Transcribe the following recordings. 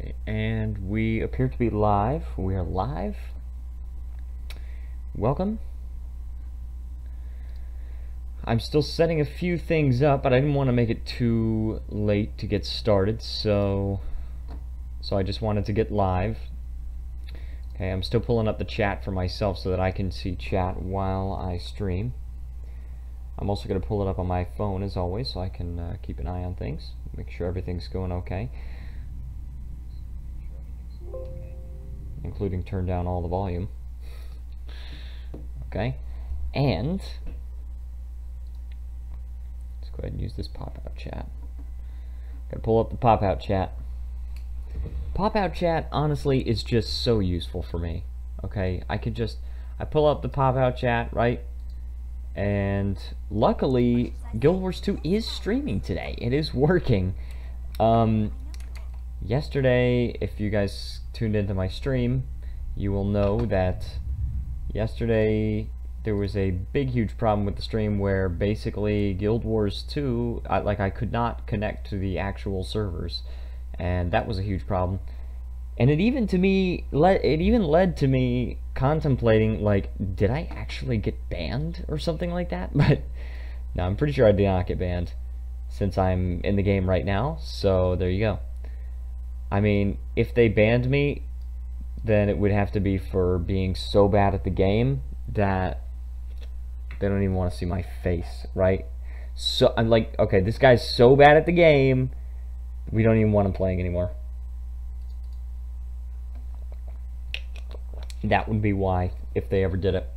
Okay, and we appear to be live. We are live. Welcome. I'm still setting a few things up, but I didn't want to make it too late to get started, so I just wanted to get live. Okay, I'm still pulling up the chat for myself so that I can see chat while I stream. I'm also going to pull it up on my phone as always, so I can keep an eye on things, make sure everything's going okay. Including turn down all the volume. Okay, and let's go ahead and use this pop-out chat. Gotta pull up the pop-out chat. Pop-out chat, honestly, is just so useful for me. Okay, I pull up the pop-out chat, right? And luckily, Guild Wars 2 is streaming today. It is working. Yesterday, if you guys tuned into my stream, you will know that yesterday there was a big, huge problem with the stream where basically Guild Wars 2, I could not connect to the actual servers, and that was a huge problem. And it even led to me contemplating, like, did I actually get banned or something like that? But no, I'm pretty sure I did not get banned since I'm in the game right now, so there you go. I mean, if they banned me, then it would have to be for being so bad at the game that they don't even want to see my face, right? So I'm like, okay, this guy's so bad at the game, we don't even want him playing anymore. That would be why, if they ever did it.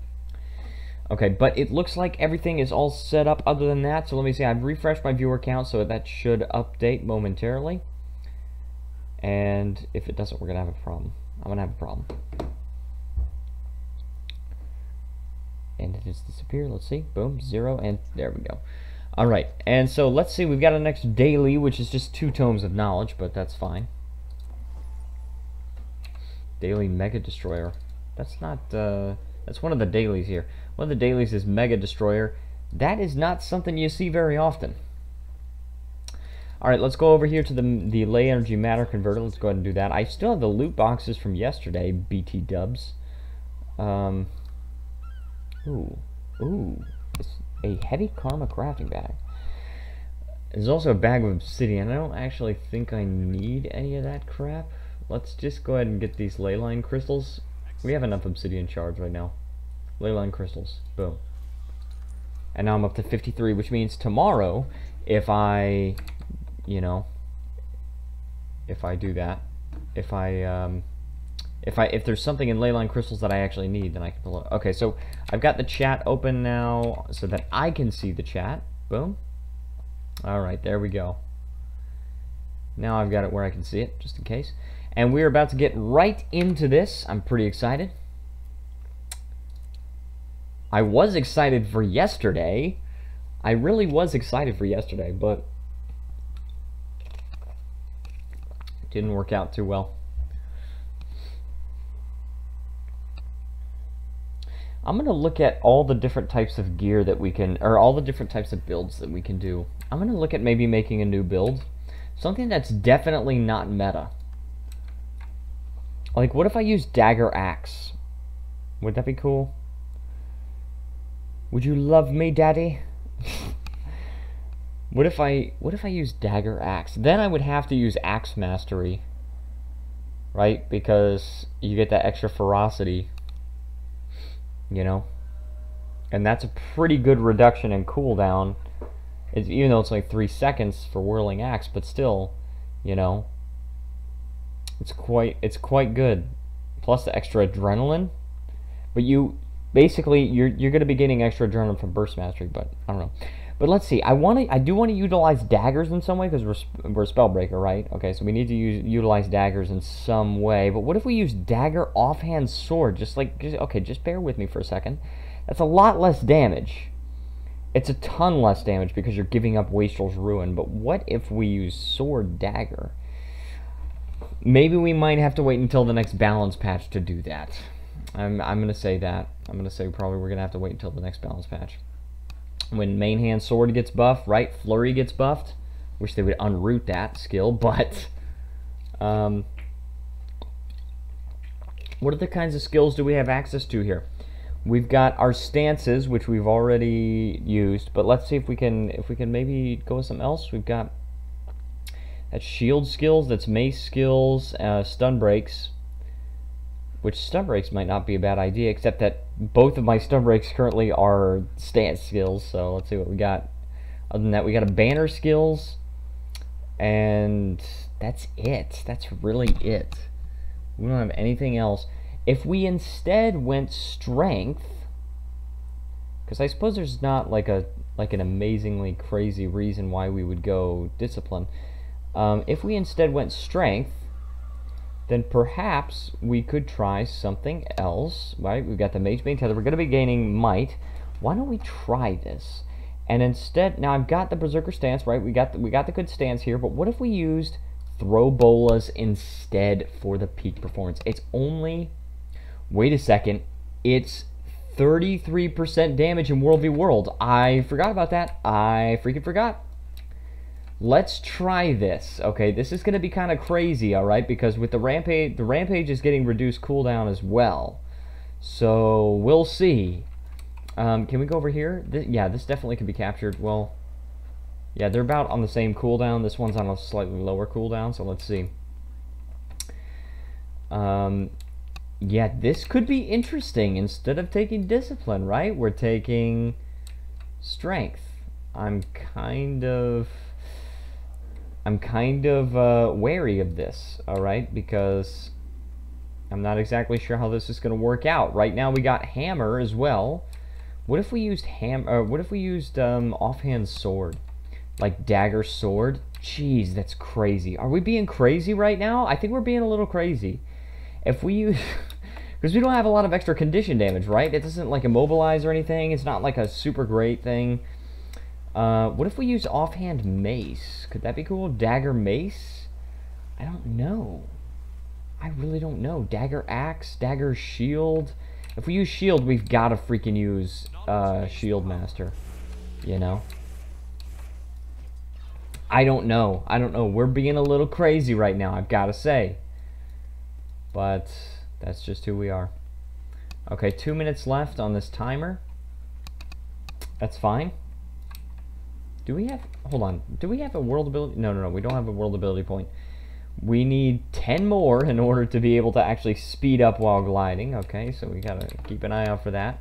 Okay, but it looks like everything is all set up other than that, so let me see. I've refreshed my viewer count, so that should update momentarily. And if it doesn't, we're going to have a problem. I'm going to have a problem. And it has disappeared. Let's see. Boom. 0. And there we go. Alright. And so let's see. We've got a next daily, which is just 2 tomes of knowledge, but that's fine. Daily Mega Destroyer. That's not, that's one of the dailies here. One of the dailies is Mega Destroyer. That is not something you see very often. Alright, let's go over here to the Ley Energy Matter Converter. Let's go ahead and do that. I still have the loot boxes from yesterday, BT dubs. Ooh. It's a heavy karma crafting bag. There's also a bag of obsidian. I don't actually think I need any of that crap. Let's just go ahead and get these leyline crystals. We have enough obsidian shards right now. Leyline crystals. Boom. And now I'm up to 53, which means tomorrow, if I... if I do that, if there's something in leyline crystals that I actually need, then I can pull it. Okay, so I've got the chat open now so that I can see the chat. Boom. Alright, there we go. Now I've got it where I can see it, just in case. And we're about to get right into this. I'm pretty excited. I was excited for yesterday. I really was excited for yesterday, but didn't work out too well. I'm going to look at all the different types of gear that we can, or all the different types of builds that we can do. I'm going to look at maybe making a new build. Something that's definitely not meta. Like, what if I use Dagger Axe? Would that be cool? Would you love me, Daddy? What if I use Dagger Axe? Then I would have to use Axe Mastery, right? Because you get that extra ferocity, you know? And that's a pretty good reduction in cooldown. Even though it's like 3 seconds for Whirling Axe, but still, you know, it's quite good. Plus the extra adrenaline. But basically you're going to be getting extra adrenaline from Burst Mastery, but I don't know. But let's see. I do want to utilize daggers in some way because we're Spellbreaker, right? Okay, so we need to utilize daggers in some way. But what if we use Dagger Offhand Sword? Okay, just bear with me for a second. That's a lot less damage. It's a ton less damage because you're giving up Wastrel's Ruin. But what if we use Sword Dagger? Maybe we might have to wait until the next balance patch to do that. I'm going to say that. I'm going to say probably we're going to have to wait until the next balance patch. When Main Hand Sword gets buffed, right? Flurry gets buffed. Wish they would unroot that skill, but What other kinds of skills do we have access to here? We've got our stances, which we've already used, but let's see if we can maybe go with something else. We've got that's shield skills, that's mace skills, stun breaks, which stun breaks might not be a bad idea, except that both of my stun breaks currently are stance skills. So let's see what we got. Other than that, we got a banner skills, and that's it. That's really it. We don't have anything else. If we instead went strength, because I suppose there's not like an amazingly crazy reason why we would go discipline. If we instead went strength, then perhaps we could try something else, right? We've got the mage main tether. We're going to be gaining might. Why don't we try this? And instead, now I've got the berserker stance, right? We got the good stance here, but what if we used throw bolas instead for the peak performance? It's only, wait a second, it's 33% damage in World v World. I forgot about that. I freaking forgot. Let's try this. Okay, this is going to be kind of crazy, all right, because with the rampage is getting reduced cooldown as well. So we'll see. Can we go over here? Yeah, this definitely can be captured. Well, yeah, they're about on the same cooldown. This one's on a slightly lower cooldown, so let's see. Yeah, this could be interesting. Instead of taking discipline, right, we're taking strength. I'm kind of wary of this, all right, because I'm not exactly sure how this is going to work out. Right now we got hammer as well. What if we used offhand sword, like dagger sword? Jeez, that's crazy. Are we being crazy right now? I think we're being a little crazy. If we use, because we don't have a lot of extra condition damage, right? It doesn't like immobilize or anything. It's not like a super great thing. What if we use offhand mace? Could that be cool? Dagger mace? I don't know. I really don't know. Dagger axe, dagger shield. If we use shield, we've got to freaking use shield master. You know? I don't know. I don't know. We're being a little crazy right now, I've got to say. But that's just who we are. Okay, 2 minutes left on this timer. That's fine. Do we have, hold on, do we have a world ability? No, we don't have a world ability point. We need 10 more in order to be able to actually speed up while gliding. Okay, so we gotta keep an eye out for that.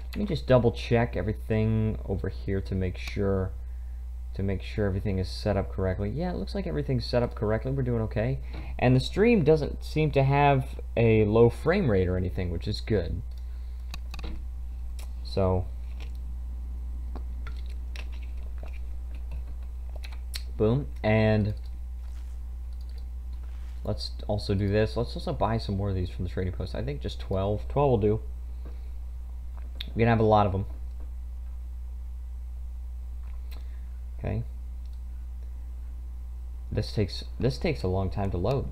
Let me just double check everything over here to make sure everything is set up correctly. Yeah, it looks like everything's set up correctly. We're doing okay. And the stream doesn't seem to have a low frame rate or anything, which is good. So boom, and let's also do this. Let's also buy some more of these from the trading post. I think just 12 will do. We're gonna have a lot of them. Okay, this takes a long time to load.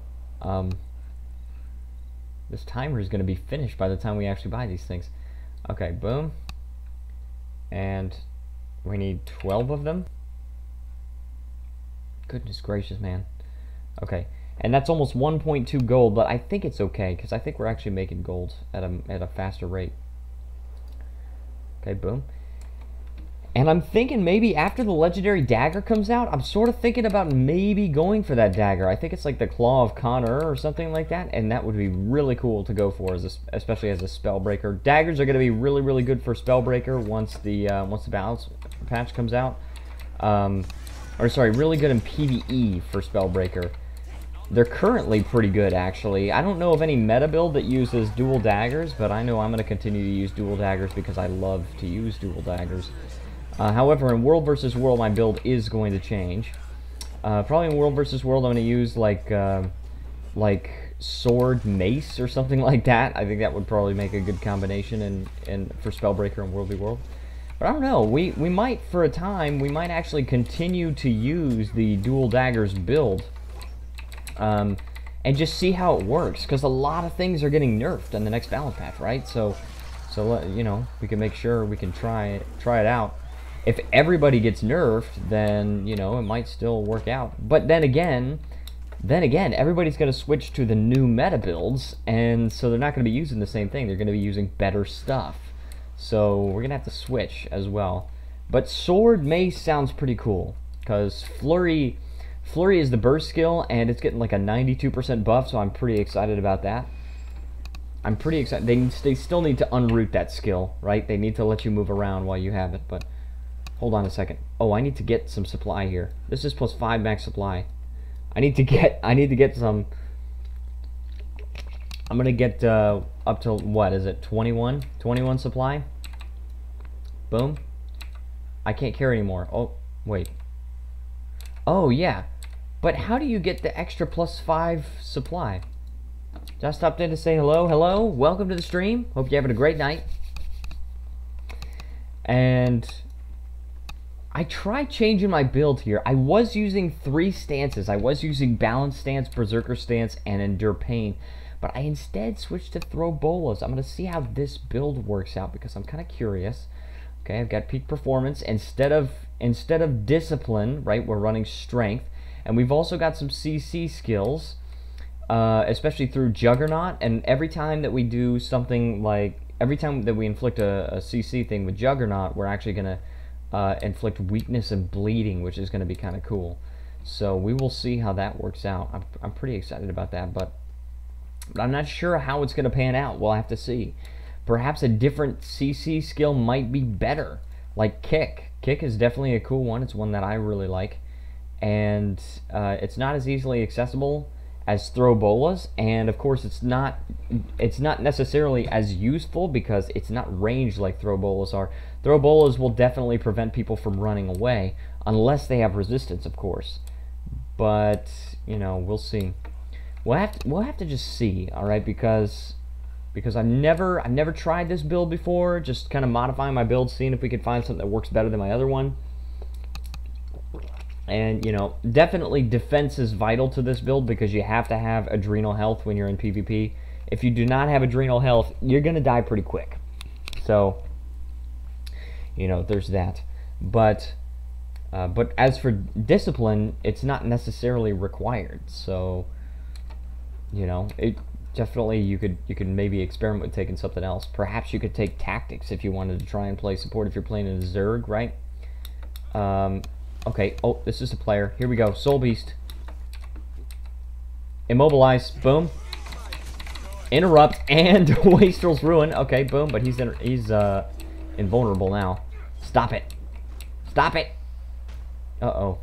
This timer is gonna be finished by the time we actually buy these things. Okay, boom, and we need 12 of them. Goodness gracious, man. Okay, and that's almost 1.2 gold, but I think it's okay because I think we're actually making gold at a faster rate. Okay, boom. And I'm thinking maybe after the legendary dagger comes out, I'm sort of thinking about maybe going for that dagger. I think it's like the Claw of Connor or something like that, and that would be really cool to go for, especially as a Spellbreaker. Daggers are going to be really, really good for Spellbreaker once the balance patch comes out. Or sorry, really good in PvE for Spellbreaker. They're currently pretty good, actually. I don't know of any meta build that uses dual daggers, but I know I'm going to continue to use dual daggers because I love to use dual daggers. However, in World vs. World, my build is going to change. Probably in World vs. World, I'm going to use like sword mace or something like that. I think that would probably make a good combination for Spellbreaker and World v World. But I don't know, we might, for a time, we might actually continue to use the dual daggers build. And just see how it works, because a lot of things are getting nerfed in the next balance patch, right? So you know, we can make sure we can try it out. If everybody gets nerfed, then, you know, it might still work out. But then again, then again, everybody's going to switch to the new meta builds, and so they're not going to be using the same thing. They're going to be using better stuff. So we're going to have to switch as well. But Sword Mace sounds pretty cool, because Flurry is the burst skill, and it's getting like a 92% buff, so I'm pretty excited about that. I'm pretty excited. They still need to unroot that skill, right? They need to let you move around while you have it, but hold on a second. Oh, I need to get some supply here. This is plus 5 max supply. I need to get some. I'm gonna get up to, what is it, 21 supply. Boom. I can't carry anymore. Oh wait. Oh yeah, but how do you get the extra plus 5 supply? Just stopped in to say hello. Welcome to the stream. Hope you're having a great night. And I tried changing my build here. I was using 3 stances. I was using Balance Stance, Berserker Stance, and Endure Pain. But I instead switched to Throw Bolas. I'm going to see how this build works out because I'm kind of curious. Okay, I've got Peak Performance. Instead of Discipline, right, we're running Strength. And we've also got some CC skills, especially through Juggernaut. And every time that we do something like, every time that we inflict a CC thing with Juggernaut, we're actually going to inflict weakness and bleeding, which is going to be kind of cool. So we will see how that works out. I'm pretty excited about that, but I'm not sure how it's going to pan out. We'll have to see. Perhaps a different CC skill might be better, like Kick. Kick is definitely a cool one. It's one that I really like, and it's not as easily accessible as Throw Bolas, and of course it's not necessarily as useful because it's not ranged like Throw Bolas are. Throw Bolas will definitely prevent people from running away, unless they have resistance, of course. But, you know, we'll see. We'll have to just see, alright, because I've never tried this build before, just kind of modifying my build, seeing if we could find something that works better than my other one. And, you know, definitely defense is vital to this build because you have to have adrenal health when you're in PvP. If you do not have adrenal health, you're going to die pretty quick. So, you know, there's that. But as for discipline, it's not necessarily required. So, you know, it definitely you could maybe experiment with taking something else. Perhaps you could take tactics if you wanted to try and play support if you're playing in a Zerg, right? Okay, oh, this is a player. Here we go. Soul Beast. Immobilize. Boom. Interrupt and Wastrel's Ruin. Okay, boom, but he's invulnerable now. Stop it. Stop it. Uh-oh.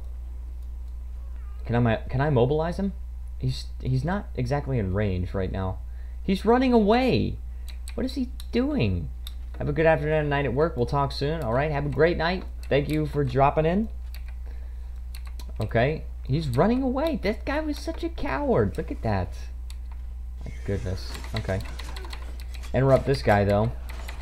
Can I mobilize him? He's not exactly in range right now. He's running away. What is he doing? Have a good afternoon and night at work. We'll talk soon. All right, have a great night. Thank you for dropping in. Okay, he's running away. This guy was such a coward. Look at that. My goodness. Okay. Interrupt this guy though.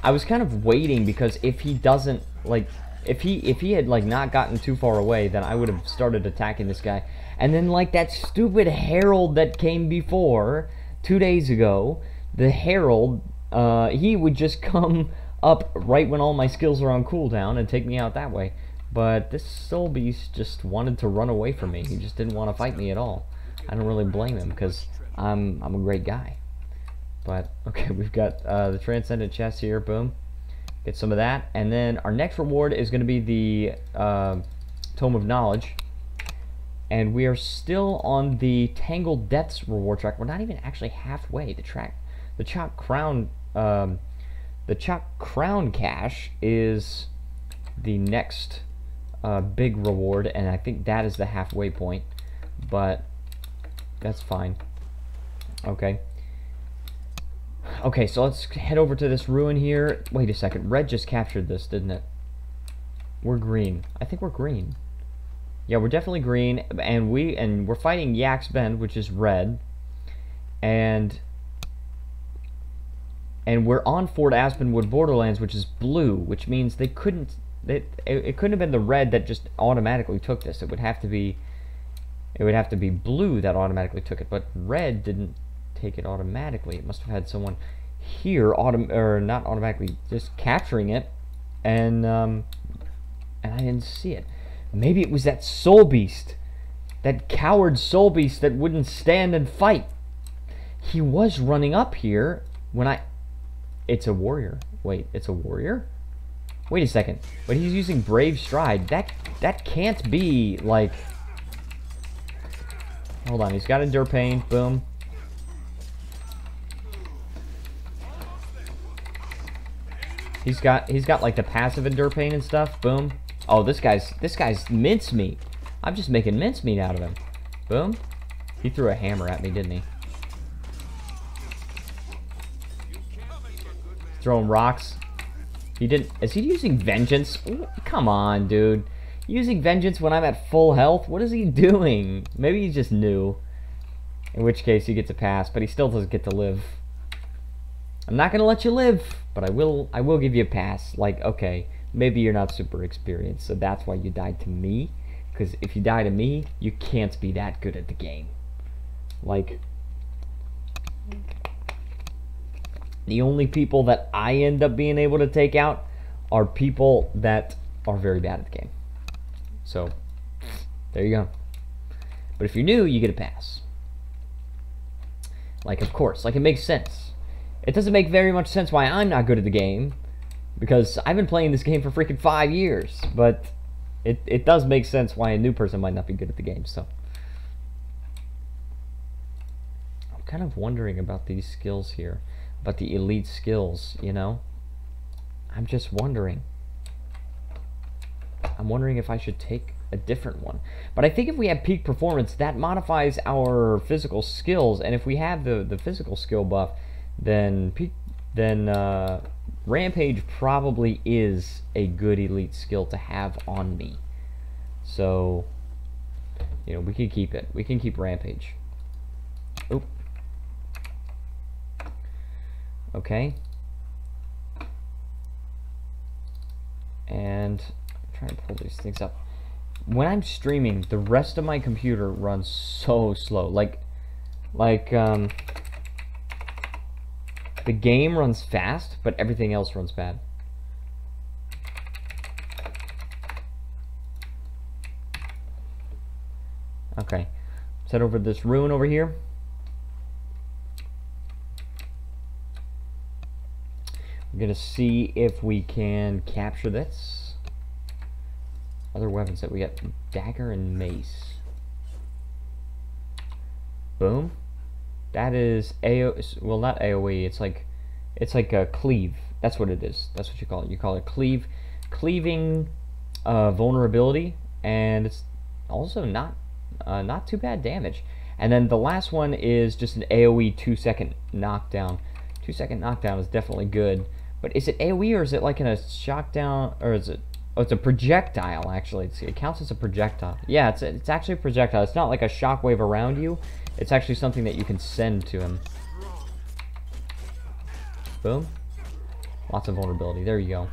I was kind of waiting because if he doesn't like, if he had like not gotten too far away, then I would have started attacking this guy. And then like that stupid Herald that came before 2 days ago, the Herald, he would just come up right when all my skills are on cooldown and take me out that way. But this Soul Beast just wanted to run away from me. He just didn't want to fight me at all. I don't really blame him because I'm a great guy. But okay, we've got the Transcendent chest here. Boom, get some of that, and then our next reward is going to be the Tome of Knowledge. And we are still on the Tangled Depths reward track. We're not even actually halfway. The Chop Crown cache is the next big reward, and I think that is the halfway point. But that's fine. Okay. Okay, so let's head over to this ruin here. Wait a second. Red just captured this, didn't it? We're green. I think we're green. Yeah, we're definitely green, and we're fighting Yak's Bend, which is red, and we're on Fort Aspenwood Borderlands, which is blue, which means it couldn't have been the red that just automatically took this. It would have to be blue that automatically took it, but red didn't take it automatically. It must have had someone here not automatically, just capturing it, and I didn't see it. Maybe it was that Soul Beast That coward soul beast that wouldn't stand and fight. He was running up here when I... It's a warrior. Wait, it's a warrior? Wait a second. But he's using Brave Stride. That can't be, like... Hold on, he's got Endure Pain. Boom. He's got like the passive Endure Pain and stuff. Boom. Oh, this guy's mincemeat. I'm just making mincemeat out of him. Boom. He threw a hammer at me, didn't he? Throwing rocks. He didn't. Is he using Vengeance? Ooh, come on, dude. Using Vengeance when I'm at full health? What is he doing? Maybe he's just new. In which case he gets a pass, but he still doesn't get to live. I'm not gonna let you live, but I will give you a pass. Like, okay, maybe you're not super experienced, so that's why you died to me. Because if you die to me, you can't be that good at the game. Like, the only people that I end up being able to take out are people that are very bad at the game. So, there you go. But if you're new, you get a pass. Like, of course, like, it makes sense. It doesn't make very much sense why I'm not good at the game, because I've been playing this game for freaking 5 years, but it does make sense why a new person might not be good at the game, so. I'm kind of wondering about these skills here, about the elite skills, you know? I'm just wondering. I'm wondering if I should take a different one. But I think if we have peak performance, that modifies our physical skills, and if we have the physical skill buff, then Rampage probably is a good elite skill to have on me. So, you know, we can keep it. We can keep Rampage. Oop. Okay. And I'm trying to pull these things up. When I'm streaming, the rest of my computer runs so slow. The game runs fast, but everything else runs bad. Okay. Let's head over to this ruin over here. We're going to see if we can capture this. Other weapons that we got. Dagger and mace. Boom. That is well, not AoE. It's like a cleave. That's what it is. That's what you call it. You call it cleaving vulnerability, and it's also not too bad damage. And then the last one is just an AoE 2-second knockdown. 2-second knockdown is definitely good. But is it AoE or is it like in a shockdown, or is it? Oh, it's a projectile actually. It counts as a projectile. Yeah, it's actually a projectile. It's not like a shockwave around you. It's actually something that you can send to him. Boom. Lots of vulnerability. There you go.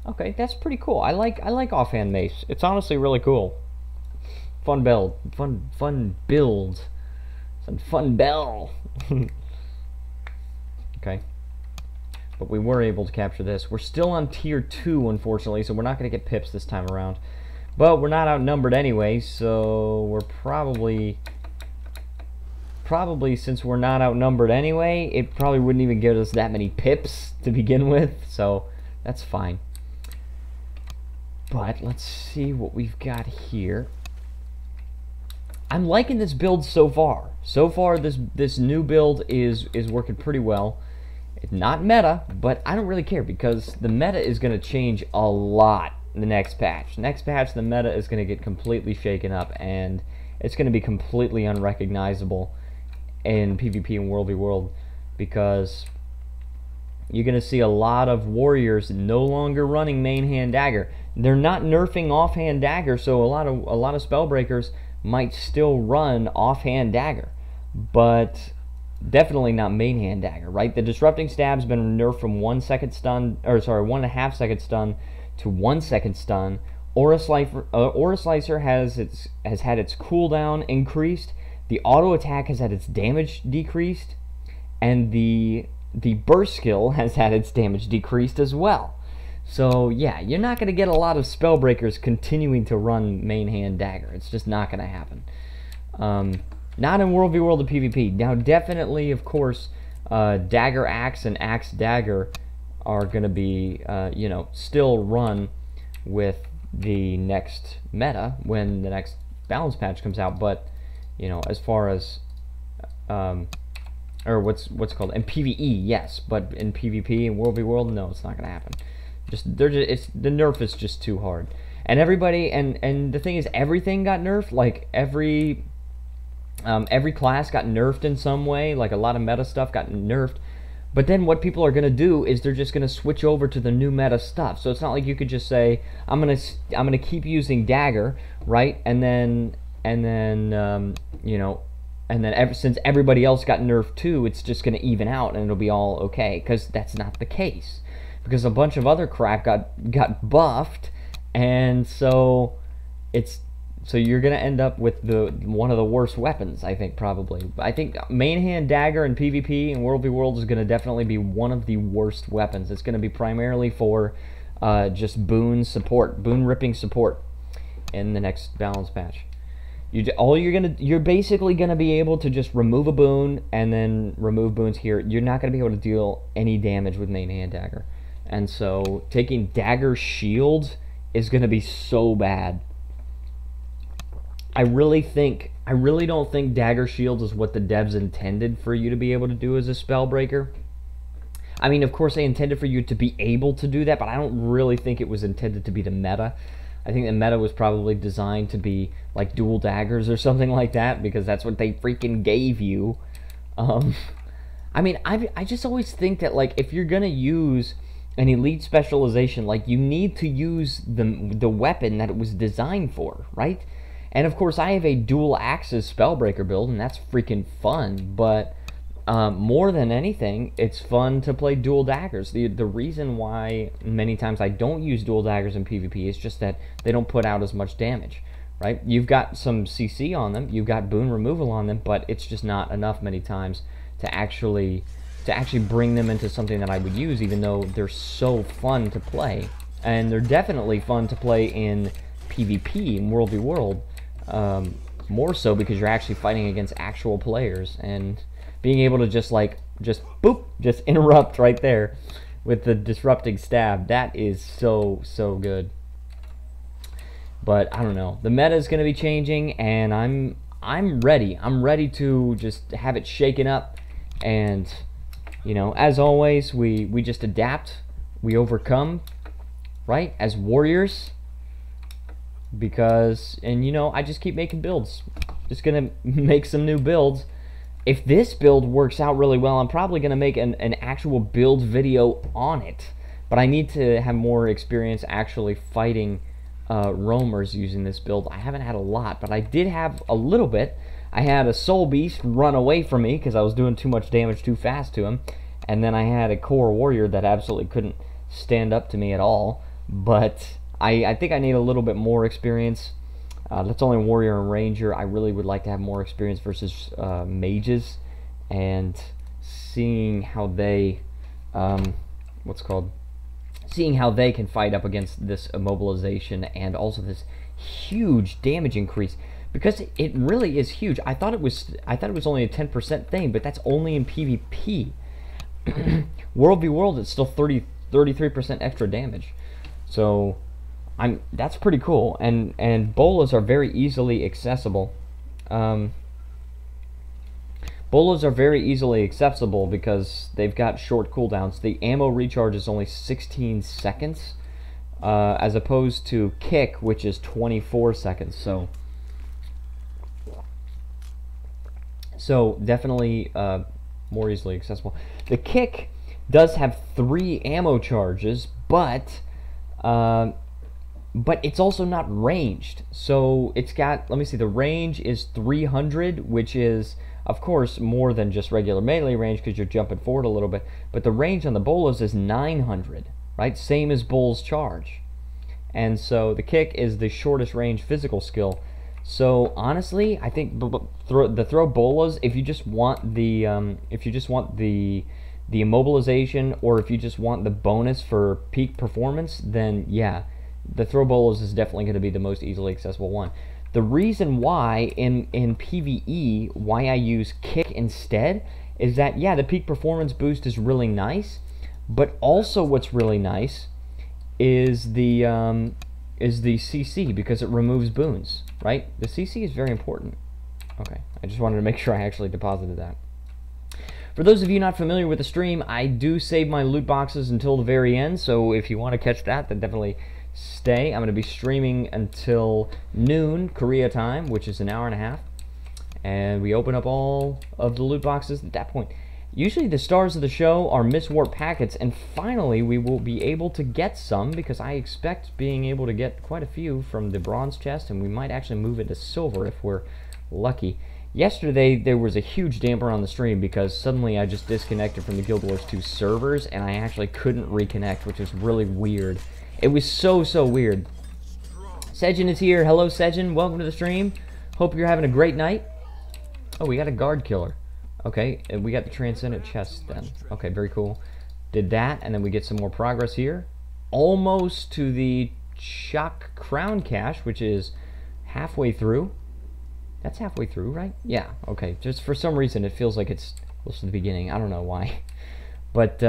Okay, that's pretty cool. I like offhand mace. It's honestly really cool. Fun build. Fun build. Some fun bell. Okay. But we were able to capture this. We're still on tier 2, unfortunately, so we're not going to get pips this time around. But we're not outnumbered anyway, so we're probably since we're not outnumbered anyway, it probably wouldn't even give us that many pips to begin with, so that's fine. But let's see what we've got here. I'm liking this build so far. So far, this new build is working pretty well. It's not meta, but I don't really care because the meta is going to change a lot in the next patch. Next patch, the meta is going to get completely shaken up, and it's going to be completely unrecognizable in PvP and World v World, because you're going to see a lot of warriors no longer running main hand dagger. They're not nerfing offhand dagger, so a lot of Spellbreakers might still run offhand dagger, but definitely not main hand dagger, right? The disrupting stab's been nerfed from 1 second stun, or sorry, 1.5 second stun to 1 second stun. Aura Slicer has had its cooldown increased. The auto attack has had its damage decreased, and the burst skill has had its damage decreased as well. So yeah, you're not going to get a lot of Spellbreakers continuing to run main hand dagger. It's just not going to happen. Not in World v World of PvP. Now definitely, of course, Dagger Axe and Axe Dagger are going to be, you know, still run with the next meta when the next balance patch comes out. But, you know, as far as, or what's called in PvE, yes, but in PvP and World v World, no, it's not going to happen. The nerf is just too hard, and everybody, and the thing is, everything got nerfed. Like every class got nerfed in some way. Like a lot of meta stuff got nerfed. But then what people are gonna do is they're just gonna switch over to the new meta stuff. So it's not like you could just say I'm gonna keep using dagger, right? And then you know, and then since everybody else got nerfed too, it's just gonna even out and it'll be all okay. Because that's not the case. Because a bunch of other crap got buffed, and so you're gonna end up with one of the worst weapons, I think, probably. I think main hand dagger in PvP and World v World is gonna definitely be one of the worst weapons. It's gonna be primarily for just boon support, boon ripping support in the next balance patch. You're basically gonna be able to just remove a boon and then remove boons here. You're not gonna be able to deal any damage with main hand dagger. And so taking dagger shield is going to be so bad. I really don't think dagger shield is what the devs intended for you to be able to do as a Spellbreaker. I mean, of course they intended for you to be able to do that, but I don't really think it was intended to be the meta. I think the meta was probably designed to be like dual daggers or something like that, because that's what they freaking gave you. I mean, I just always think that, like, if you're going to use an elite specialization, like, you need to use the weapon that it was designed for, right? And of course I have a dual axes Spellbreaker build, and that's freaking fun, but more than anything, it's fun to play dual daggers. The reason why many times I don't use dual daggers in PvP is just that they don't put out as much damage, right? You've got some CC on them, you've got boon removal on them, but it's just not enough many times to actually bring them into something that I would use, even though they're so fun to play. And they're definitely fun to play in PvP, in World v World, more so because you're actually fighting against actual players, and being able to just interrupt right there with the disrupting stab, that is so good. But I don't know, the meta is going to be changing, and I'm ready to just have it shaken up. And you know, as always, we just adapt, we overcome, right, as warriors. Because, and you know, I just keep making builds. Just gonna make some new builds. If this build works out really well, I'm probably gonna make an actual build video on it. But I need to have more experience actually fighting roamers using this build. I haven't had a lot, but I did have a little bit. I had a soul beast run away from me because I was doing too much damage too fast to him, and then I had a core warrior that absolutely couldn't stand up to me at all. But I think I need a little bit more experience. That's only warrior and ranger. I really would like to have more experience versus mages, and seeing how they seeing how they can fight up against this immobilization and also this huge damage increase. Because it really is huge. I thought it was only a 10% thing, but that's only in PvP. World v World, it's still 33% extra damage. So that's pretty cool. And bolas are very easily accessible. Bolas are very easily accessible because they've got short cooldowns. The ammo recharge is only 16 seconds, as opposed to kick, which is 24 seconds. So definitely more easily accessible. The kick does have 3 ammo charges, but it's also not ranged. So it's got, let me see, the range is 300, which is, of course, more than just regular melee range because you're jumping forward a little bit. But the range on the bolas is 900, right? Same as Bull's charge. And so the kick is the shortest range physical skill. So honestly, I think the throw bolas, if you just want the the immobilization, or if you just want the bonus for peak performance, then yeah, the throw bolos is definitely going to be the most easily accessible one. The reason why in PvE, why I use kick instead, is that, yeah, the peak performance boost is really nice, but also what's really nice is the CC, because it removes boons, right? The CC is very important. Okay, I just wanted to make sure I actually deposited that. For those of you not familiar with the stream, I do save my loot boxes until the very end, so if you want to catch that, then definitely stay. I'm going to be streaming until noon Korea time, which is an hour and a half, and we open up all of the loot boxes at that point. Usually the stars of the show are Mistwarp packets, and finally we will be able to get some, because I expect being able to get quite a few from the bronze chest, and we might actually move it to silver if we're lucky. Yesterday there was a huge damper on the stream because suddenly I just disconnected from the Guild Wars 2 servers, and I actually couldn't reconnect, which was really weird. It was so weird. Sejin is here. Hello Sejin, welcome to the stream. Hope you're having a great night. Oh, we got a guard killer. Okay, we got the transcendent chest then. Okay, very cool. Did that, and then we get some more progress here. Almost to the Chak Crown cache, which is halfway through. That's halfway through, right? Yeah, okay. Just for some reason, it feels like it's close to the beginning. I don't know why. But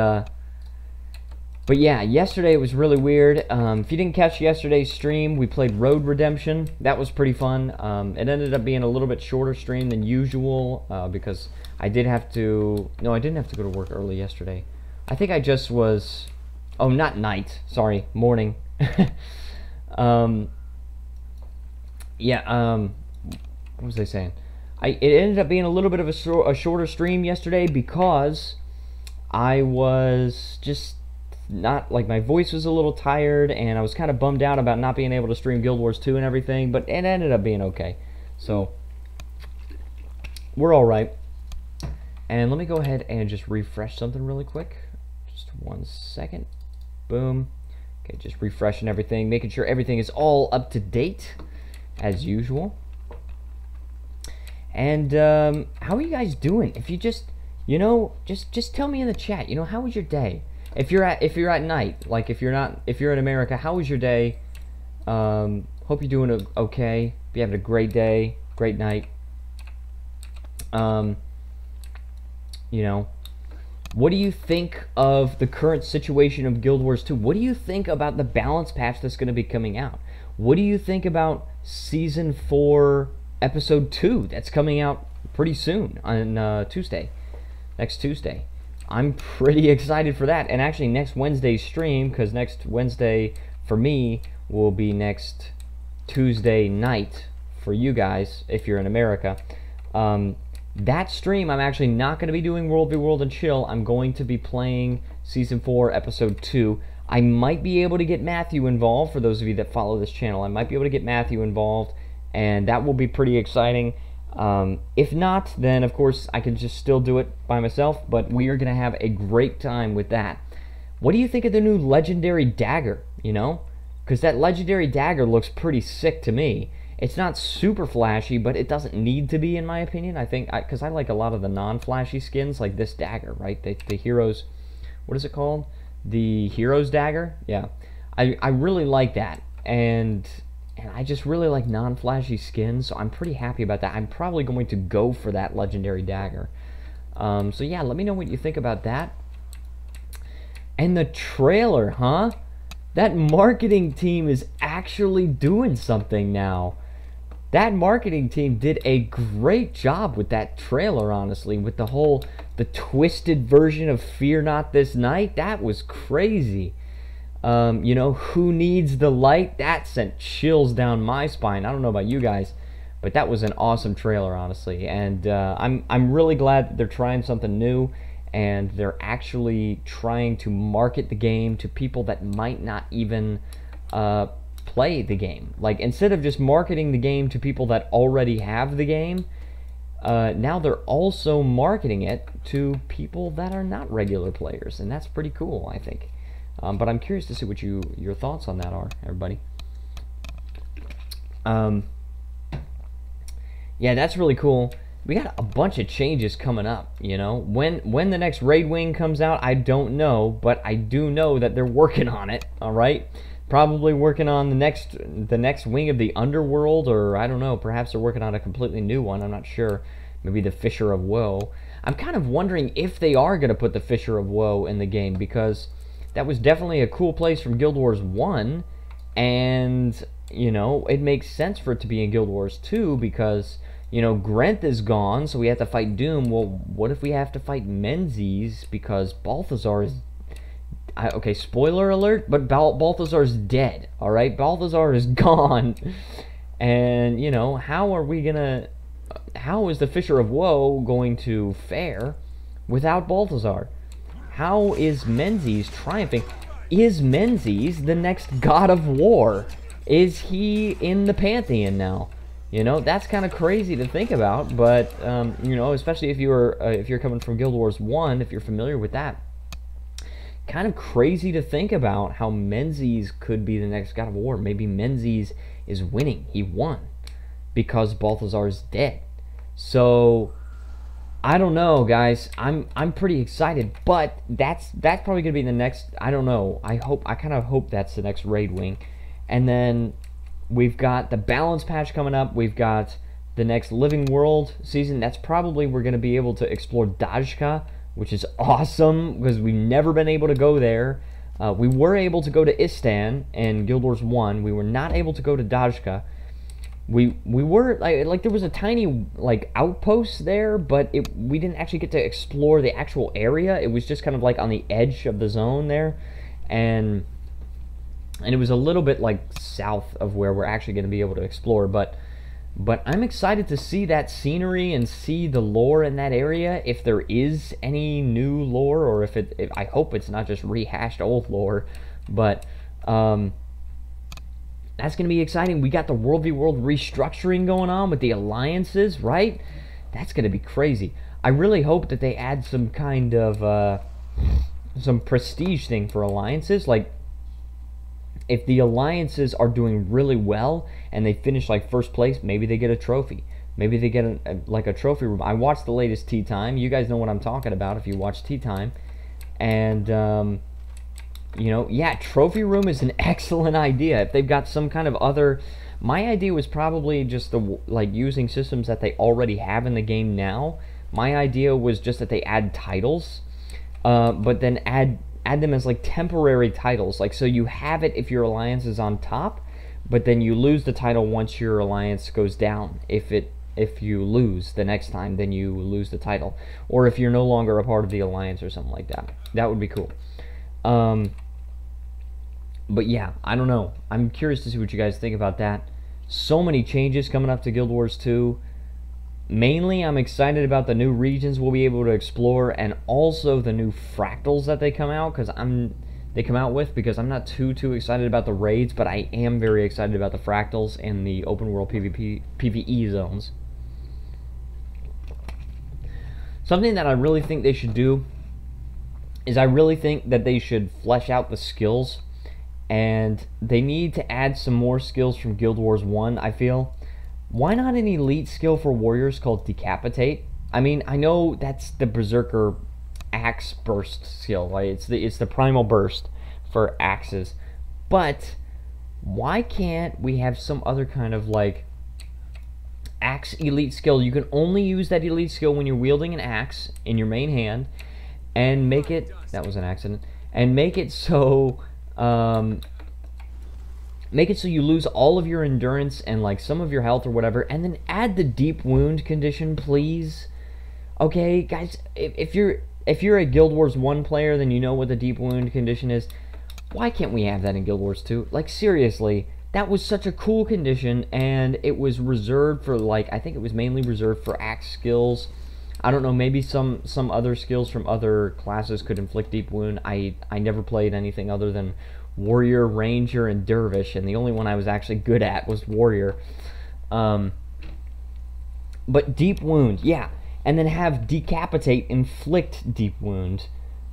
yeah, yesterday it was really weird. If you didn't catch yesterday's stream, we played Road Redemption. That was pretty fun. It ended up being a little bit shorter stream than usual because I did have to... No, I didn't have to go to work early yesterday. I think I just was... Oh, not night. Sorry, morning. Yeah, what was I saying? It ended up being a little bit of a shorter stream yesterday because I was just not, like, my voice was a little tired, and I was kind of bummed out about not being able to stream Guild Wars 2 and everything, but it ended up being okay. So, we're alright. And let me go ahead and just refresh something really quick. Just 1 second. Boom. Okay, just refreshing everything, making sure everything is all up to date, as usual. And how are you guys doing? If you just, you know, just tell me in the chat. You know, how was your day? If you're at night, like if you're in America, how was your day? Hope you're doing okay. If you're having a great day, great night. You know, what do you think of the current situation of Guild Wars 2? What do you think about the balance patch that's going to be coming out? What do you think about Season 4 Episode 2 that's coming out pretty soon on Tuesday, next Tuesday? I'm pretty excited for that. And actually next Wednesday's stream, because next Wednesday for me will be next Tuesday night for you guys if you're in America. That stream, I'm actually not going to be doing World v World and Chill. I'm going to be playing Season 4 Episode 2. I might be able to get Matthew involved. For those of you that follow this channel, I might be able to get Matthew involved, and that will be pretty exciting. If not, then of course I can just still do it by myself, but we are going to have a great time with that. What do you think of the new Legendary Dagger, you know? Because that Legendary Dagger looks pretty sick to me. It's not super flashy, but it doesn't need to be, in my opinion. I think, because I like a lot of the non-flashy skins, like this dagger, right? The Heroes, what is it called? The Heroes Dagger? Yeah. I really like that, and I just really like non-flashy skins, so I'm pretty happy about that. I'm probably going to go for that Legendary Dagger. So yeah, let me know what you think about that. And the trailer, huh? That marketing team is actually doing something now. That marketing team did a great job with that trailer, honestly, with the twisted version of Fear Not This Night. That was crazy. You know, Who Needs the Light? That sent chills down my spine. I don't know about you guys, but that was an awesome trailer, honestly. And I'm really glad that they're trying something new, and they're actually trying to market the game to people that might not even play the game. Like, instead of just marketing the game to people that already have the game, now they're also marketing it to people that are not regular players, and that's pretty cool, I think. But I'm curious to see what your thoughts on that are, everybody. Yeah, that's really cool. we got a bunch of changes coming up, you know. When the next raid wing comes out, I don't know, but I do know that they're working on it, all right? Probably working on the next wing of the underworld, or I don't know, perhaps they're working on a completely new one, I'm not sure. Maybe the Fisher of Woe. I'm kind of wondering if they are going to put the Fisher of Woe in the game, because that was definitely a cool place from Guild Wars 1, and, you know, it makes sense for it to be in Guild Wars 2, because, you know, Grenth is gone, so we have to fight Doom. Well, what if we have to fight Menzies, because Balthazar is... okay, spoiler alert, but Balthazar's dead, alright? Balthazar is gone, and, you know, how are we gonna... how is the Fisher of Woe going to fare without Balthazar? How is Menzies triumphing? Is Menzies the next god of war? Is he in the Pantheon now? You know, that's kind of crazy to think about, but, you know, especially if you're coming from Guild Wars 1, if you're familiar with that. Kind of crazy to think about how Menzies could be the next god of war. Maybe Menzies is winning. He won because Balthazar is dead. So I don't know, guys. I'm pretty excited, but that's probably gonna be the next. I don't know. I kind of hope that's the next raid wing, and then we've got the balance patch coming up. We've got the next Living World season. That's probably we're gonna be able to explore Dajka, which is awesome because we've never been able to go there. We were able to go to Istan in Guild Wars 1. We were not able to go to Dajka. We were like there was a tiny like outpost there, but we didn't actually get to explore the actual area. It was just kind of like on the edge of the zone there, and it was a little bit like south of where we're actually going to be able to explore. But I'm excited to see that scenery and see the lore in that area, if there is any new lore, or if I hope it's not just rehashed old lore, but that's going to be exciting. We got the World v World restructuring going on with the alliances, right? That's going to be crazy. I really hope that they add some kind of some prestige thing for alliances. Like, if the alliances are doing really well and they finish like first place, maybe they get a trophy. Maybe they get like a trophy room. I watched the latest Tea Time. You guys know what I'm talking about if you watch Tea Time. And you know, yeah, trophy room is an excellent idea. If they've got some kind of other... My idea was probably just like using systems that they already have in the game now. My idea was just that they add titles, but then add them as like temporary titles. Like, so you have it if your alliance is on top, but then you lose the title once your alliance goes down. If you lose the next time, then you lose the title. Or if you're no longer a part of the alliance or something like that. That would be cool. But yeah, I don't know. I'm curious to see what you guys think about that. So many changes coming up to Guild Wars 2. Mainly, I'm excited about the new regions we'll be able to explore, and also the new fractals that they come out with, because I'm not too excited about the raids, but I am very excited about the fractals and the open world PvE zones. Something that I really think they should do is I really think that they should flesh out the skills, and they need to add some more skills from Guild Wars 1, I feel. Why not an elite skill for warriors called Decapitate? I mean, I know that's the Berserker axe burst skill, right? It's the primal burst for axes. But why can't we have some other kind of like axe elite skill? You can only use that elite skill when you're wielding an axe in your main hand, and make it... That was an accident. And make it so... make it so you lose all of your endurance and like some of your health or whatever, and then add the deep wound condition, please. Okay, guys, if you're a Guild Wars 1 player, then you know what the deep wound condition is. Why can't we have that in Guild Wars 2? Like, seriously, that was such a cool condition, and it was reserved for, like, I think it was mainly reserved for axe skills. I don't know, maybe some other skills from other classes could inflict deep wound. I never played anything other than Warrior, Ranger, and Dervish, and the only one I was actually good at was Warrior. But deep wound, yeah. And then have Decapitate inflict deep wound.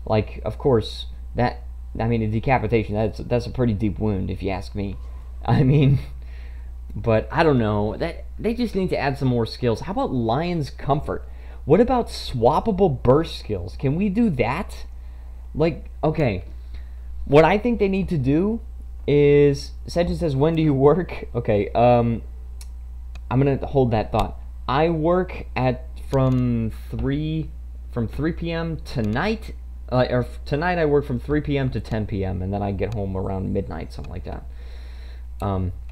Like, of course, I mean, a decapitation, that's a pretty deep wound, if you ask me. I mean, But I don't know. That they just need to add some more skills. How about Lion's Comfort? What about swappable burst skills? Can we do that? Like, okay. What I think they need to do is Sedgen says, when do you work? Okay, I'm gonna hold that thought. I work at from 3 p.m. tonight. Or tonight I work from 3 p.m. to 10 p.m. and then I get home around midnight, something like that.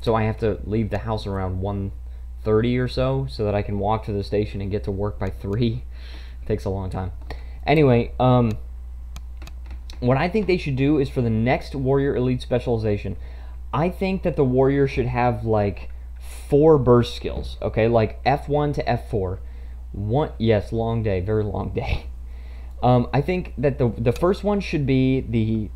So I have to leave the house around 1:30 or so that I can walk to the station and get to work by 3. It takes a long time. Anyway, what I think they should do is for the next Warrior Elite specialization, I think that the Warrior should have like 4 burst skills, okay? Like F1 to F4. Yes, long day, very long day. I think that the first one should be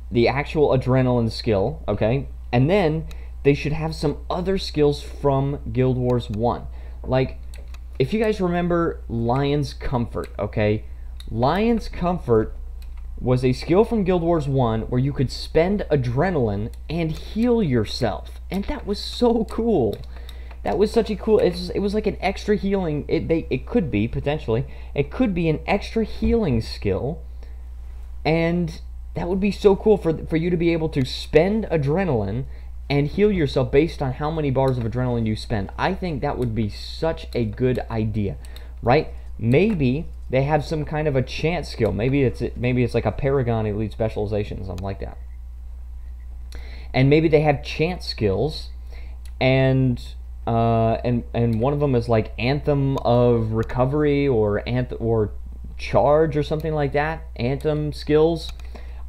the actual adrenaline skill, okay? And then they should have some other skills from Guild Wars 1. Like, if you guys remember Lion's Comfort, okay? Lion's Comfort was a skill from Guild Wars 1 where you could spend adrenaline and heal yourself. And that was so cool. That was such a cool... It was like an extra healing... It could be, potentially. It could be an extra healing skill. And that would be so cool for you to be able to spend adrenaline and heal yourself based on how many bars of adrenaline you spend. I think that would be such a good idea, right? Maybe they have some kind of a chance skill. Maybe it's like a Paragon Elite specialization, something like that. And maybe they have chance skills, and one of them is like Anthem of Recovery or Charge or something like that. Anthem skills.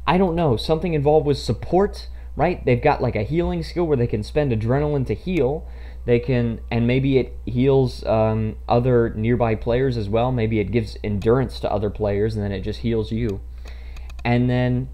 I don't know. Something involved with support. Right? They've got like a healing skill where they can spend adrenaline to heal. They can, and maybe it heals other nearby players as well. Maybe it gives endurance to other players, and then it just heals you. And then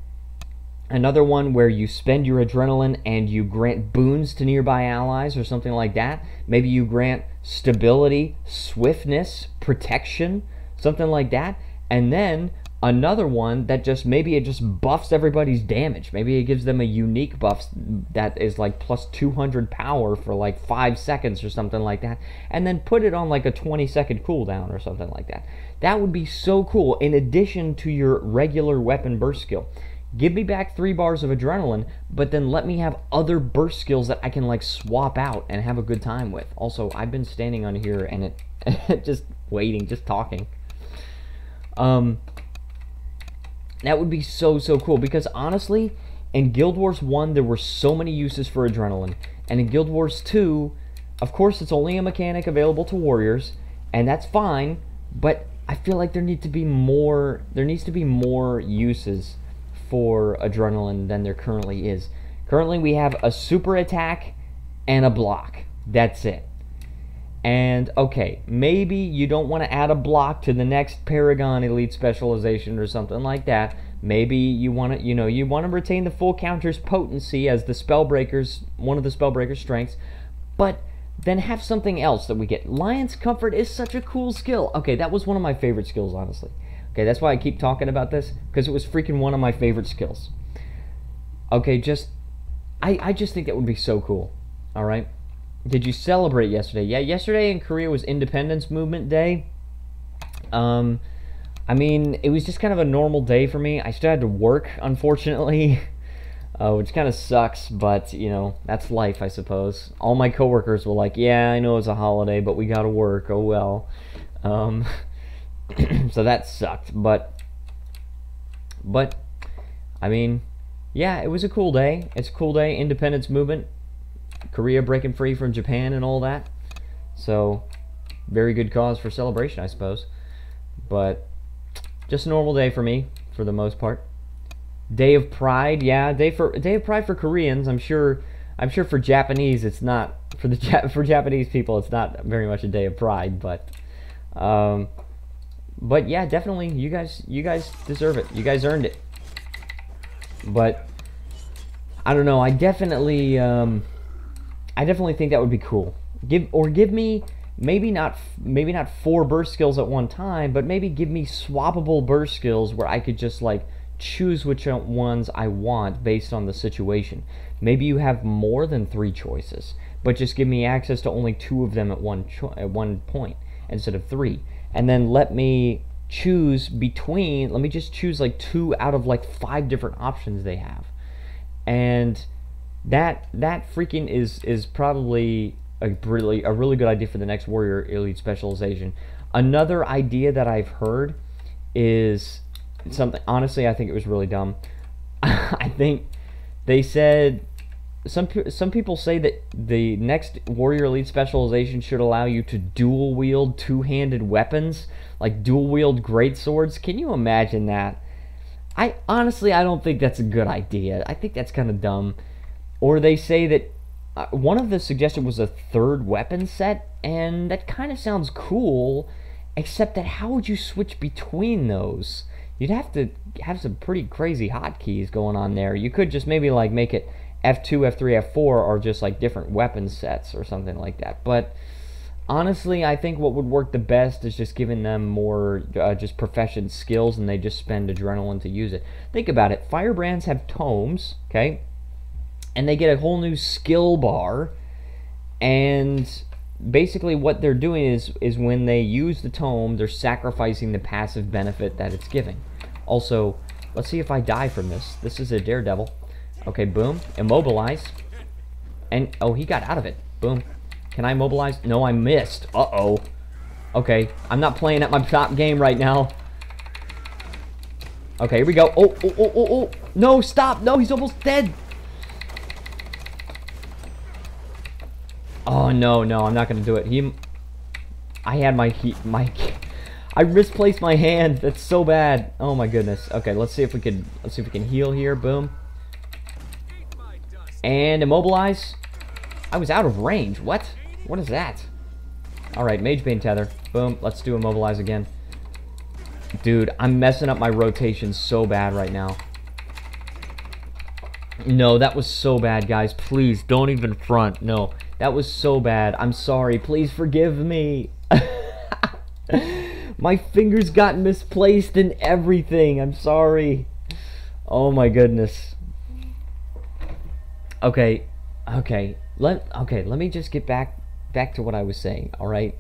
another one where you spend your adrenaline and you grant boons to nearby allies or something like that. Maybe you grant stability, swiftness, protection, something like that. And then another one that just, maybe it just buffs everybody's damage. Maybe it gives them a unique buff that is like plus 200 power for like 5 seconds or something like that. And then put it on like a 20-second cooldown or something like that. That would be so cool in addition to your regular weapon burst skill. Give me back 3 bars of adrenaline, but then let me have other burst skills that I can like swap out and have a good time with. Also, I've been standing on here and it just waiting, just talking. That would be so cool, because honestly, in Guild Wars 1, there were so many uses for adrenaline. And in Guild Wars 2, of course, it's only a mechanic available to warriors, and that's fine, but I feel like there needs to be more uses for adrenaline than there currently is. Currently, we have a super attack and a block. That's it. And, okay, maybe you don't want to add a block to the next Paragon Elite specialization or something like that. Maybe you want to, you want to retain the full counter's potency as the Spellbreaker's, one of the Spellbreaker's strengths, but then have something else that we get. Lion's Comfort is such a cool skill. Okay, that was one of my favorite skills, honestly. Okay, that's why I keep talking about this, because it was freaking one of my favorite skills. Okay, I just think that would be so cool. All right? Did you celebrate yesterday? Yeah, yesterday in Korea was Independence Movement Day. I mean, it was just kind of a normal day for me. I still had to work, unfortunately, which kind of sucks, but, that's life, I suppose. All my coworkers were like, yeah, I know it's a holiday, but we gotta work, oh well. So that sucked, but, I mean, yeah, it was a cool day. It's a cool day, Independence Movement. Korea breaking free from Japan and all that. So, very good cause for celebration, I suppose. But, just a normal day for me, for the most part. Day of Pride, yeah, Day of Pride for Koreans. I'm sure for Japanese, it's not, for Japanese people, it's not very much a day of pride, but yeah, definitely, you guys deserve it. You guys earned it. But, I don't know, I definitely think that would be cool. Give me maybe not 4 burst skills at one time, but maybe give me swappable burst skills where I could just like choose which ones I want based on the situation. Maybe you have more than 3 choices. but just give me access to only 2 of them at one point instead of 3. And then let me choose between, let me just choose like 2 out of like 5 different options they have. And that freaking is probably a really good idea for the next warrior elite specialization. Another idea that I've heard is something, honestly, I think it was really dumb. I think they said, some people say that the next warrior elite specialization should allow you to dual wield 2-handed weapons, like dual wield great swords. Can you imagine that? I don't think that's a good idea. I think that's kind of dumb. Or they say that one of the suggestions was a 3rd weapon set, and that kind of sounds cool, except that how would you switch between those? You'd have to have some pretty crazy hotkeys going on there. You could just maybe like make it F2, F3, F4 are just like different weapon sets or something like that. But honestly, I think what would work the best is just giving them more just profession skills, and they just spend adrenaline to use it. Think about it. Firebrands have tomes, okay? And they get a whole new skill bar, and basically what they're doing is when they use the tome, they're sacrificing the passive benefit that it's giving. Also, let's see if I die from this. This is a daredevil. Okay, boom. Immobilize. And, oh, he got out of it. Boom. Can I immobilize? No, I missed. Uh-oh. Okay, I'm not playing at my top game right now. Okay, here we go. Oh. No, stop. No, he's almost dead. Oh, no, I'm not going to do it. I had I misplaced my hand. That's so bad. Oh, my goodness. Okay, let's see if we can heal here. Boom. And immobilize. I was out of range. What? What is that? Alright, Mage Bane Tether. Boom. Let's do immobilize again. Dude, I'm messing up my rotation so bad right now. No, that was so bad, guys. Please, don't even front. No, that was so bad. I'm sorry. Please forgive me. My fingers got misplaced and everything. I'm sorry. Oh my goodness. Okay. Let me just get back to what I was saying. All right.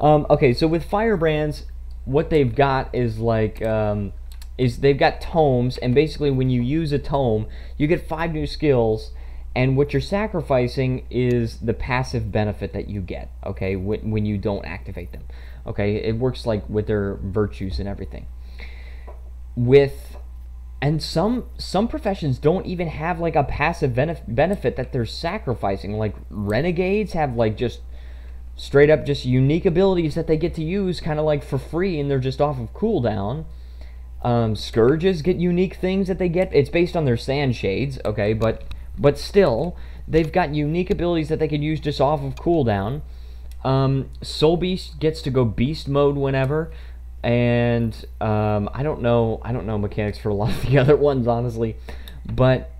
Okay, so with Firebrands, what they've got is like they've got tomes, and basically when you use a tome, you get 5 new skills, and what you're sacrificing is the passive benefit that you get, okay, when you don't activate them. Okay, it works like with their virtues and everything. And some professions don't even have like a passive benefit that they're sacrificing. Like renegades have like just straight up just unique abilities that they get to use kind of like for free, and they're just off of cooldown. Scourges get unique things that they get. It's based on their sand shades, okay, but still they've got unique abilities that they can use just off of cooldown. Soul Beast gets to go beast mode whenever. And I don't know mechanics for a lot of the other ones, honestly, but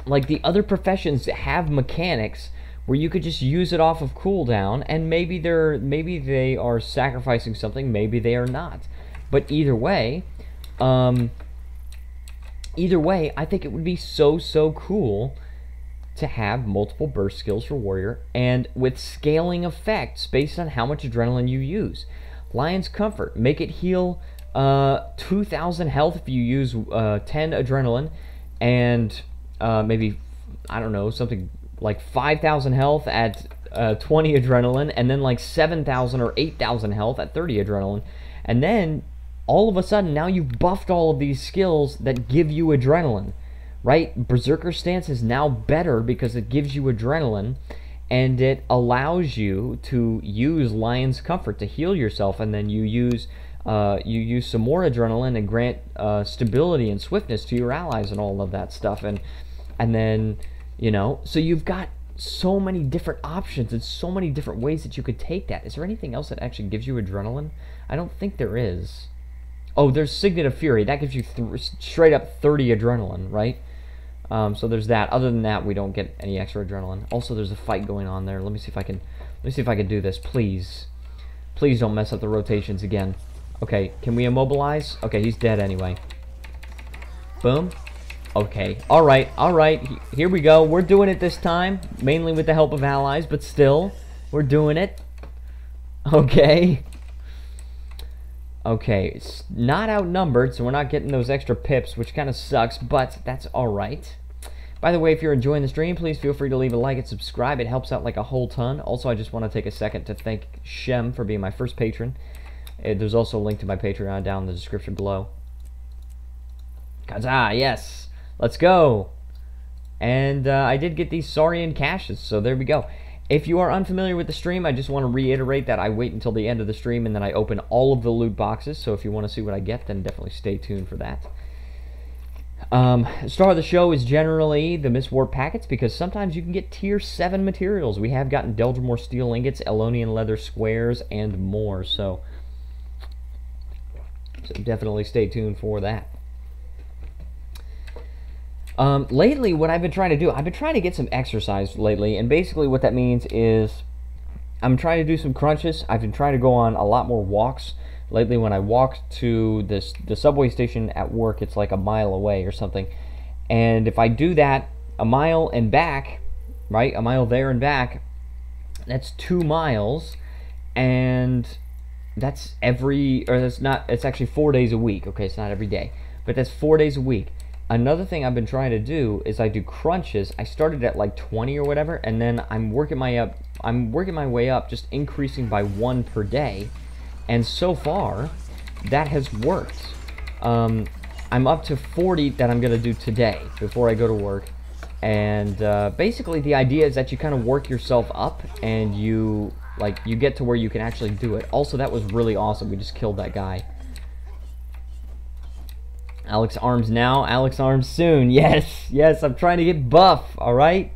like the other professions have mechanics where you could just use it off of cooldown, and maybe they are sacrificing something, maybe they are not. But either way, I think it would be so cool to have multiple burst skills for warrior, and with scaling effects based on how much adrenaline you use. Lion's Comfort, make it heal 2,000 health if you use 10 adrenaline, and maybe, I don't know, something like 5,000 health at 20 adrenaline, and then like 7,000 or 8,000 health at 30 adrenaline. And then all of a sudden, now you've buffed all of these skills that give you adrenaline, right? Berserker Stance is now better because it gives you adrenaline, and it allows you to use Lion's Comfort to heal yourself, and then you use some more adrenaline and grant stability and swiftness to your allies and all of that stuff, and then, you know, so you've got so many different options and so many different ways that you could take that. Is there anything else that actually gives you adrenaline? I don't think there is. Oh, there's Signet of Fury. That gives you straight up 30 adrenaline, right? So there's that. Other than that, we don't get any extra adrenaline. Also, there's a fight going on there. Let me see if I can do this, please. Please don't mess up the rotations again. Okay, can we immobilize? Okay, he's dead anyway. Boom. Okay, alright, here we go. We're doing it this time, mainly with the help of allies, but still, we're doing it. Okay. Okay, it's not outnumbered, so we're not getting those extra pips, which kind of sucks, but that's alright. By the way, if you're enjoying the stream, please feel free to leave a like and subscribe. It helps out like a whole ton. Also, I just want to take a second to thank Shem for being my first patron. There's also a link to my Patreon down in the description below. Kazaa, yes! Let's go! And I did get these Saurian caches, so there we go. If you are unfamiliar with the stream, I just want to reiterate that I wait until the end of the stream and then I open all of the loot boxes. So if you want to see what I get, then definitely stay tuned for that. Star of the show is generally the Mistwarp packets, because sometimes you can get tier 7 materials. We have gotten Deldrimor steel ingots, Elonian leather squares, and more. So definitely stay tuned for that. Lately, what I've been trying to do, I've been trying to get some exercise lately, and basically what that means is I'm trying to do some crunches. I've been trying to go on a lot more walks. Lately, when I walk to the subway station at work, it's like a mile away or something. And if I do that a mile and back, right, a mile there and back, that's 2 miles, and that's it's actually 4 days a week. Okay, it's not every day, but that's 4 days a week. Another thing I've been trying to do is I do crunches. I started at like 20 or whatever, and then I'm working my way up, just increasing by 1 per day. And so far, that has worked. I'm up to 40 that I'm going to do today before I go to work. And basically the idea is that you kind of work yourself up and you get to where you can actually do it. Also, that was really awesome. We just killed that guy. Alex arms now, Alex arms soon. Yes, yes, I'm trying to get buff, alright?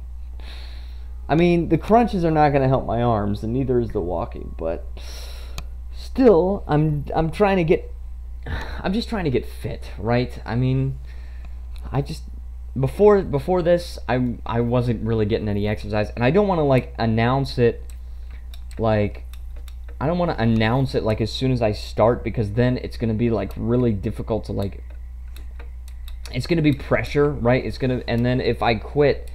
I mean, the crunches are not going to help my arms, and neither is the walking, but still, I'm just trying to get fit, right? I mean, before this, I wasn't really getting any exercise, and I don't want to like announce it like as soon as I start, because then it's going to be like really difficult to like, it's going to be pressure, right? And then if I quit,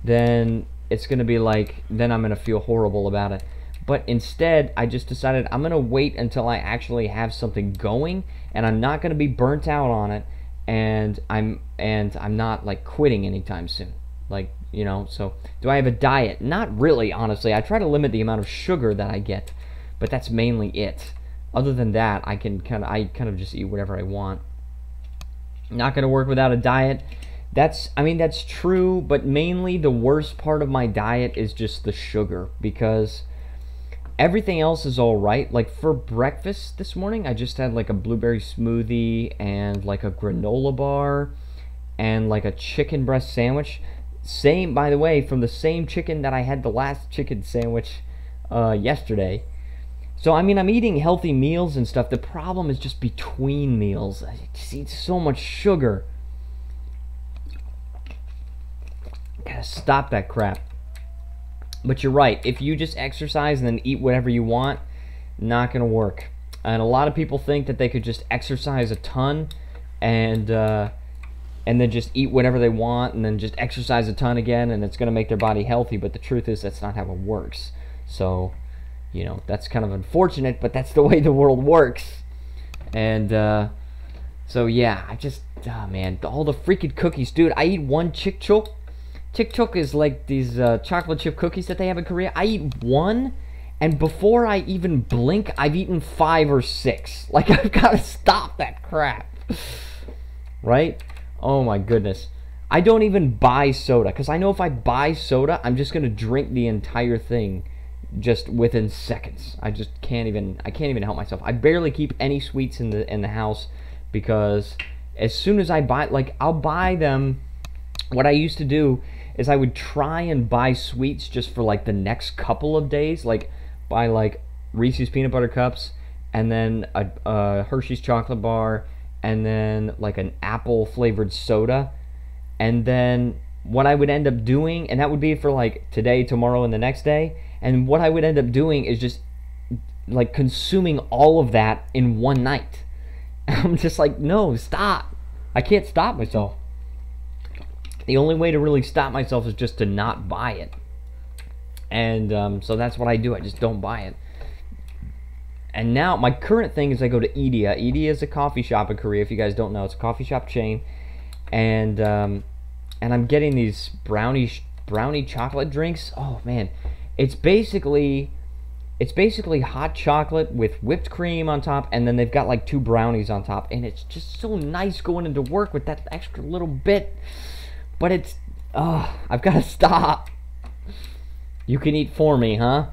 then it's going to be like, then I'm going to feel horrible about it. But instead, I just decided I'm going to wait until I actually have something going, and I'm not going to be burnt out on it, and I'm not like quitting anytime soon. Like, you know, so do I have a diet? Not really, honestly. I try to limit the amount of sugar that I get, but that's mainly it. Other than that, I kind of just eat whatever I want. Not going to work without a diet. I mean, that's true, but mainly the worst part of my diet is just the sugar, because everything else is alright. Like for breakfast this morning, I just had like a blueberry smoothie and like a granola bar and like a chicken breast sandwich. Same, by the way, from the same chicken that I had the last chicken sandwich yesterday. So, I mean, I'm eating healthy meals and stuff. The problem is just between meals. I just eat so much sugar. Gotta stop that crap. But you're right. If you just exercise and then eat whatever you want, not gonna work. And a lot of people think that they could just exercise a ton and then just eat whatever they want and then just exercise a ton again and it's gonna make their body healthy. But the truth is that's not how it works. So, you know, that's kind of unfortunate, but that's the way the world works. And so yeah, oh man, all the freaking cookies, dude. I eat one chick chook. Chick chook is like these chocolate chip cookies that they have in Korea. I eat one, and before I even blink, I've eaten 5 or 6. Like, I've got to stop that crap. Right? Oh my goodness. I don't even buy soda, because I know if I buy soda, I'm just going to drink the entire thing just within seconds. I can't even help myself. I barely keep any sweets in the house, because as soon as I buy, like, I'll buy them. What I used to do is I would try and buy sweets just for like the next couple of days, like buy like Reese's peanut butter cups and then a Hershey's chocolate bar and then like an apple flavored soda. And then what I would end up doing, and that would be for like today, tomorrow, and the next day, and what I would end up doing is just like consuming all of that in one night. I'm just like, no, stop. I can't stop myself. The only way to really stop myself is just to not buy it. And so that's what I do. I just don't buy it. And now my current thing is I go to Edia. Edia is a coffee shop in Korea. If you guys don't know, it's a coffee shop chain. And I'm getting these brownie chocolate drinks. Oh man, it's basically hot chocolate with whipped cream on top, and then they've got like 2 brownies on top, and it's just so nice going into work with that extra little bit. But it's I've got to stop. You can eat for me, huh?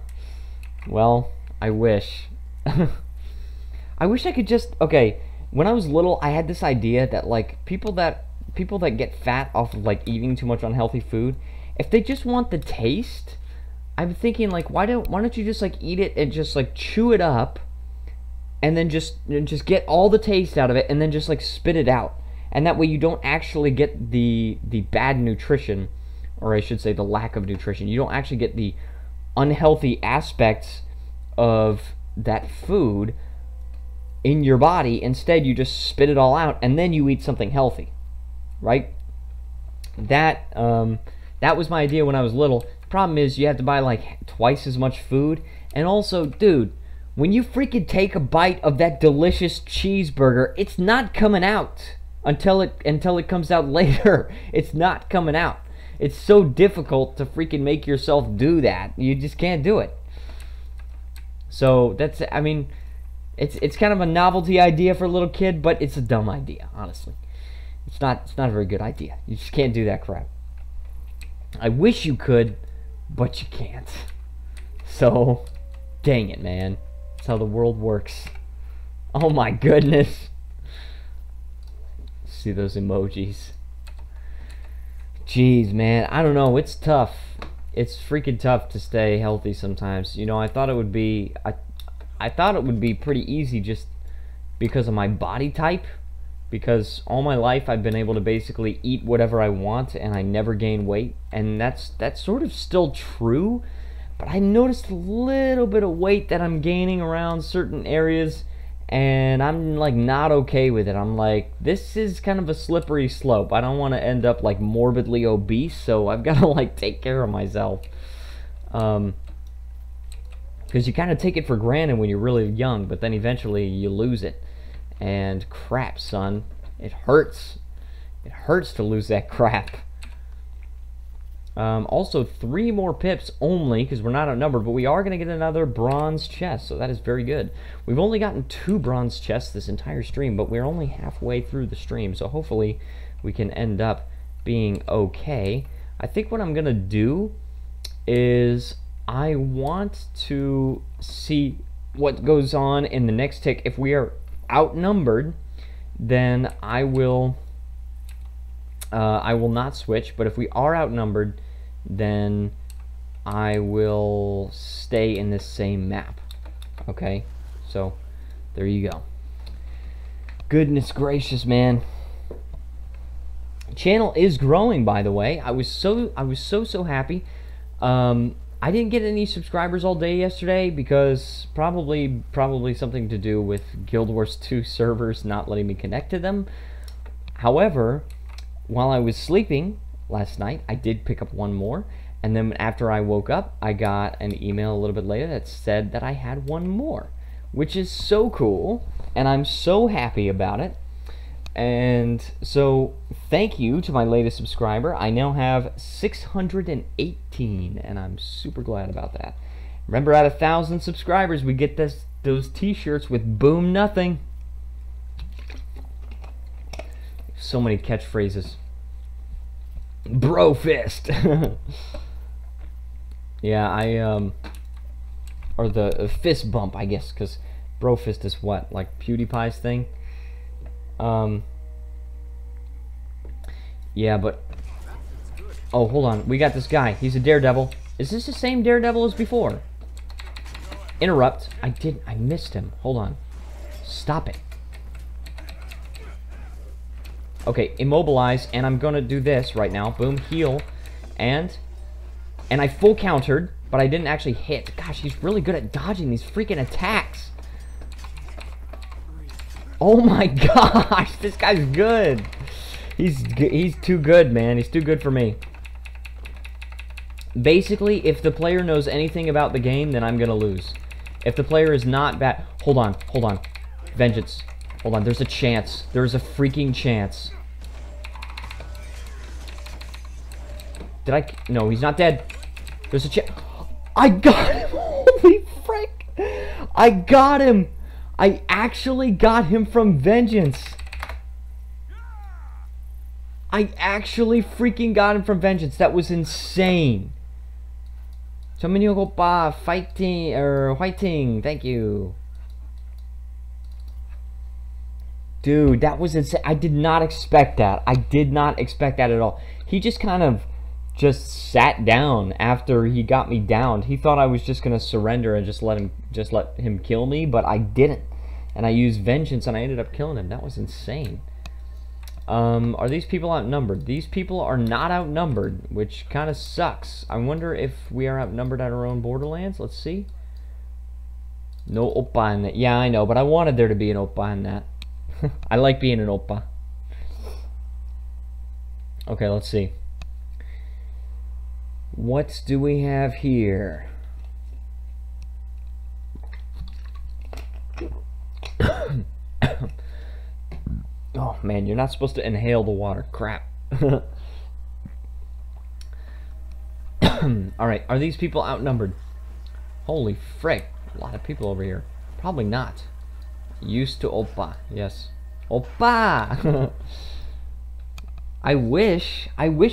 Well, I wish. I wish I could just, okay, when I was little, I had this idea that like people that get fat off of like eating too much unhealthy food, if they just want the taste, I'm thinking like why don't you just like eat it and just like chew it up and then just get all the taste out of it and then just like spit it out. And that way you don't actually get the bad nutrition, or I should say the lack of nutrition. You don't actually get the unhealthy aspects of that food in your body. Instead, you just spit it all out and then you eat something healthy, right? That was my idea when I was little. Problem is you have to buy like twice as much food, and also, dude, when you freaking take a bite of that delicious cheeseburger, it's not coming out until it comes out later. It's not coming out. It's so difficult to freaking make yourself do that. You just can't do it. So that's, I mean, it's kind of a novelty idea for a little kid, but it's a dumb idea, honestly. It's not a very good idea. You just can't do that crap. I wish you could, but you can't. So, dang it, man. That's how the world works. Oh my goodness. See those emojis. Jeez, man. I don't know. It's tough. It's freaking tough to stay healthy sometimes. You know, I thought it would be I thought it would be pretty easy just because of my body type, because all my life I've been able to basically eat whatever I want and I never gain weight, and that's sort of still true, but I noticed a little bit of weight that I'm gaining around certain areas, and I'm like not okay with it. I'm like, this is kind of a slippery slope. I don't want to end up like morbidly obese, so I've got to like take care of myself. Because you kind of take it for granted when you're really young, but then eventually you lose it. And crap, son, it hurts. It hurts to lose that crap. Also, 3 more pips only, because we're not outnumbered, but we are going to get another bronze chest, so that is very good. We've only gotten 2 bronze chests this entire stream, but we're only halfway through the stream, so hopefully we can end up being okay. I think what I'm going to do is I want to see what goes on in the next tick. If we are outnumbered, then I will not switch, but if we are outnumbered, then I will stay in this same map. Okay, so there you go. Goodness gracious, man. Channel is growing, by the way. I was so happy. I didn't get any subscribers all day yesterday because probably something to do with Guild Wars 2 servers not letting me connect to them. However, while I was sleeping last night, I did pick up 1 more, and then after I woke up, I got an email a little bit later that said that I had 1 more, which is so cool, and I'm so happy about it. And so thank you to my latest subscriber. I now have 618, and I'm super glad about that. Remember, at 1,000 subscribers, we get those t-shirts with boom nothing. So many catchphrases. Bro fist. Yeah, or the fist bump, I guess, because bro fist is what, like PewDiePie's thing. Yeah, but oh, hold on, we got this guy. He's a daredevil. Is this the same daredevil as before? Interrupt. I missed him. Hold on. Stop it. Okay, immobilize, and I'm gonna do this right now. Boom, heal, and I full countered, but I didn't actually hit. Gosh, he's really good at dodging these freaking attacks. Oh my gosh, this guy's good. He's too good, man. He's too good for me. Basically, if the player knows anything about the game, then I'm gonna lose. If the player is not bad... Hold on. Vengeance. Hold on, there's a chance. There's a freaking chance. Did I... No, he's not dead. There's a chance. I got him! Holy frick! I got him! I actually got him from Vengeance. I actually freaking got him from Vengeance. That was insane. Fighting. Thank you. Dude, that was insane. I did not expect that. I did not expect that at all. He just kind of just sat down after he got me downed. He thought I was just gonna surrender and just let him kill me, but I didn't. And I used Vengeance and I ended up killing him. That was insane. Are these people outnumbered? These people are not outnumbered, which kind of sucks. I wonder if we are outnumbered at our own Borderlands. Let's see. No oppa in that. Yeah, I know, but I wanted there to be an oppa in that. I like being an oppa. Okay, let's see. What do we have here? Oh man, you're not supposed to inhale the water. Crap. Alright, are these people outnumbered? Holy frick. A lot of people over here. Probably not. Used to oppa. Yes. Oppa! I wish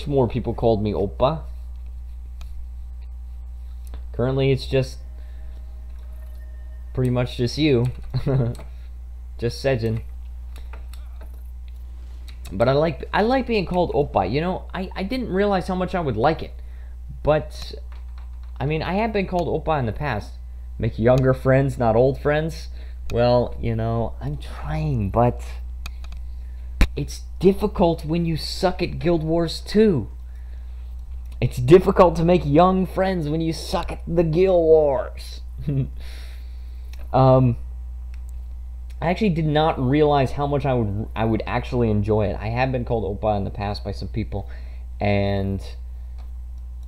more people called me oppa. Currently it's just pretty much just you. Just Sejin. But I like being called oppa. You know, I didn't realize how much I would like it. But I mean, I have been called oppa in the past. Make younger friends, not old friends. Well, you know, I'm trying, but it's difficult when you suck at Guild Wars 2. It's difficult to make young friends when you suck at the Guild Wars. I actually did not realize how much I would actually enjoy it. I have been called oppa in the past by some people, and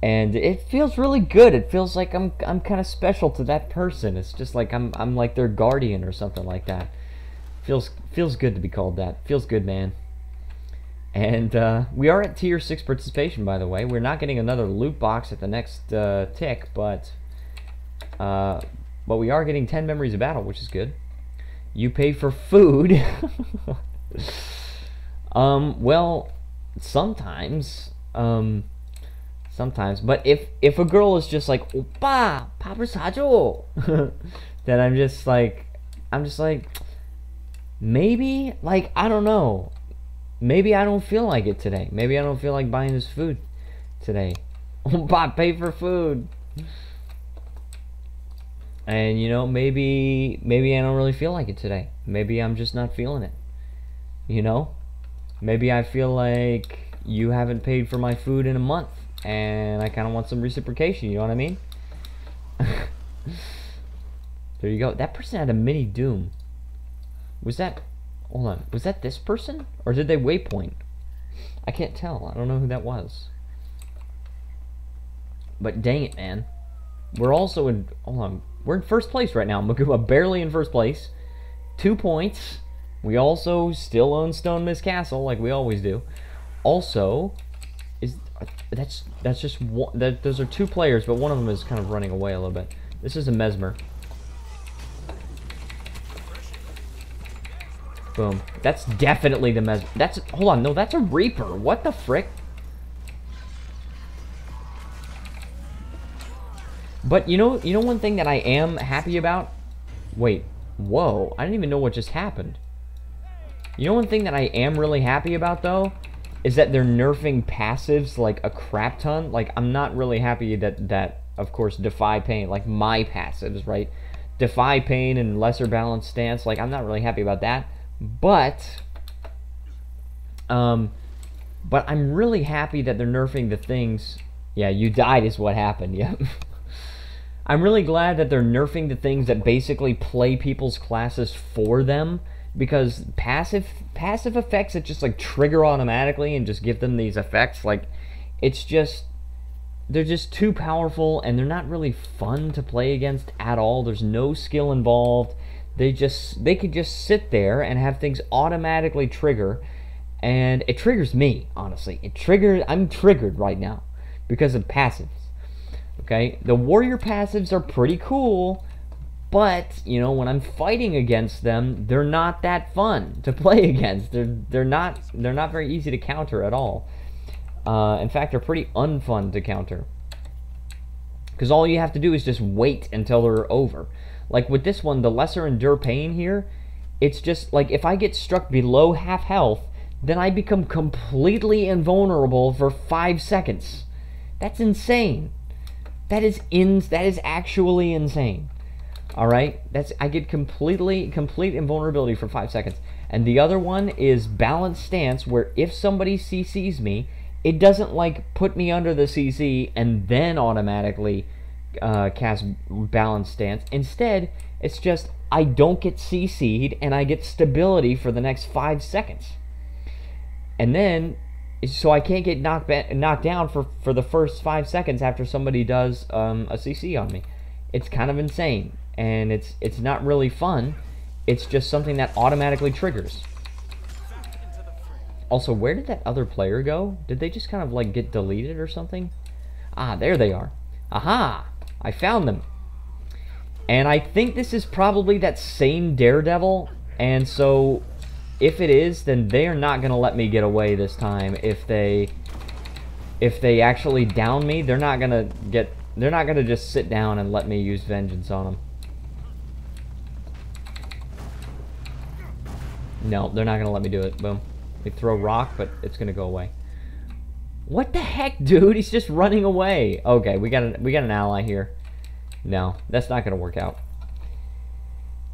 it feels really good. It feels like I'm kind of special to that person. It's just like I'm like their guardian or something like that. Feels good to be called that. Feels good, man. And we are at tier 6 participation, by the way. We're not getting another loot box at the next tick, but we are getting 10 memories of battle, which is good. You pay for food. Well, sometimes. Sometimes. But if a girl is just like, "Oppa, 밥을 사줘," then I'm just like, maybe, like, I don't know. Maybe I don't feel like it today. Maybe I don't feel like buying this food today. Oppa, pay for food. And, you know, maybe I don't really feel like it today. Maybe I'm just not feeling it. You know? Maybe I feel like you haven't paid for my food in a month, and I kind of want some reciprocation, you know what I mean? There you go. That person had a mini Doom. Was that... Hold on. Was that this person? Or did they waypoint? I can't tell. I don't know who that was. But dang it, man. We're also in... Hold on. We're in first place right now. Maguma barely in first place. 2 points. We also still own Stone Mist Castle, like we always do. Also, that's just one. Those are 2 players, but one of them is kind of running away a little bit. This is a Mesmer. Boom. That's definitely the Mesmer. That's... Hold on. No, that's a Reaper. What the frick? But you know one thing that I am happy about? Wait, whoa, I didn't even know what just happened. You know one thing that I am really happy about, though? Is that they're nerfing passives like a crap ton. Like, I'm not really happy that of course, Defy Pain, like my passives, right? Defy Pain and Lesser Balanced Stance, like, I'm not really happy about that. But I'm really happy that they're nerfing the things... Yeah, you died is what happened, yeah. I'm really glad that they're nerfing the things that basically play people's classes for them, because passive effects that just like trigger automatically and just give them these effects, like it's just, they're just too powerful and they're not really fun to play against at all. There's no skill involved. They could just sit there and have things automatically trigger, and it triggers me, honestly. I'm triggered right now because of passives. Okay, the warrior passives are pretty cool, but you know, when I'm fighting against them, they're not that fun to play against. They're not very easy to counter at all. In fact, they're pretty unfun to counter, because all you have to do is just wait until they're over. Like with this one, the lesser endure pain here, it's just like if I get struck below half health, then I become completely invulnerable for 5 seconds. That's insane. That is actually insane. All right, I get complete invulnerability for 5 seconds. And the other one is balanced stance, where if somebody CCs me, it doesn't like put me under the CC and then automatically cast balanced stance. Instead, it's just I don't get CC'd and I get stability for the next 5 seconds. And then, so I can't get knocked down for the first 5 seconds after somebody does a CC on me. It's kind of insane, and it's not really fun. It's just something that automatically triggers. Also, where did that other player go? Did they just kind of like get deleted or something? Ah, there they are. Aha! I found them. And I think this is probably that same Daredevil, and so if it is, then they are not going to let me get away this time. If they actually down me, they're not going to just sit down and let me use vengeance on them. No, they're not going to let me do it. Boom. They throw rock, but it's going to go away. What the heck, dude? He's just running away. Okay, we got an ally here. No, that's not going to work out.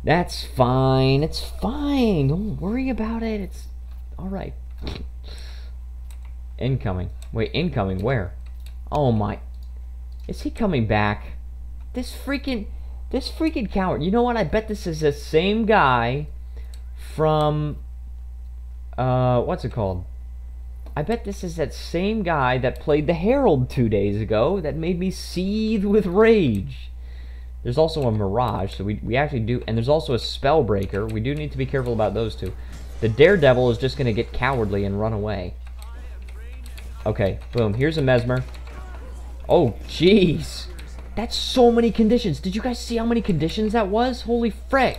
That's fine. It's fine. Don't worry about it. It's all right. Incoming. Wait, incoming where? Oh my. Is he coming back? This freaking coward. You know what? I bet this is the same guy from what's it called? I bet this is that same guy that played the Herald 2 days ago that made me seethe with rage. There's also a Mirage, so we actually do, and there's also a Spellbreaker. We do need to be careful about those two. The Daredevil is just going to get cowardly and run away. Okay, boom, here's a Mesmer. Oh, jeez. That's so many conditions. Did you guys see how many conditions that was? Holy frick.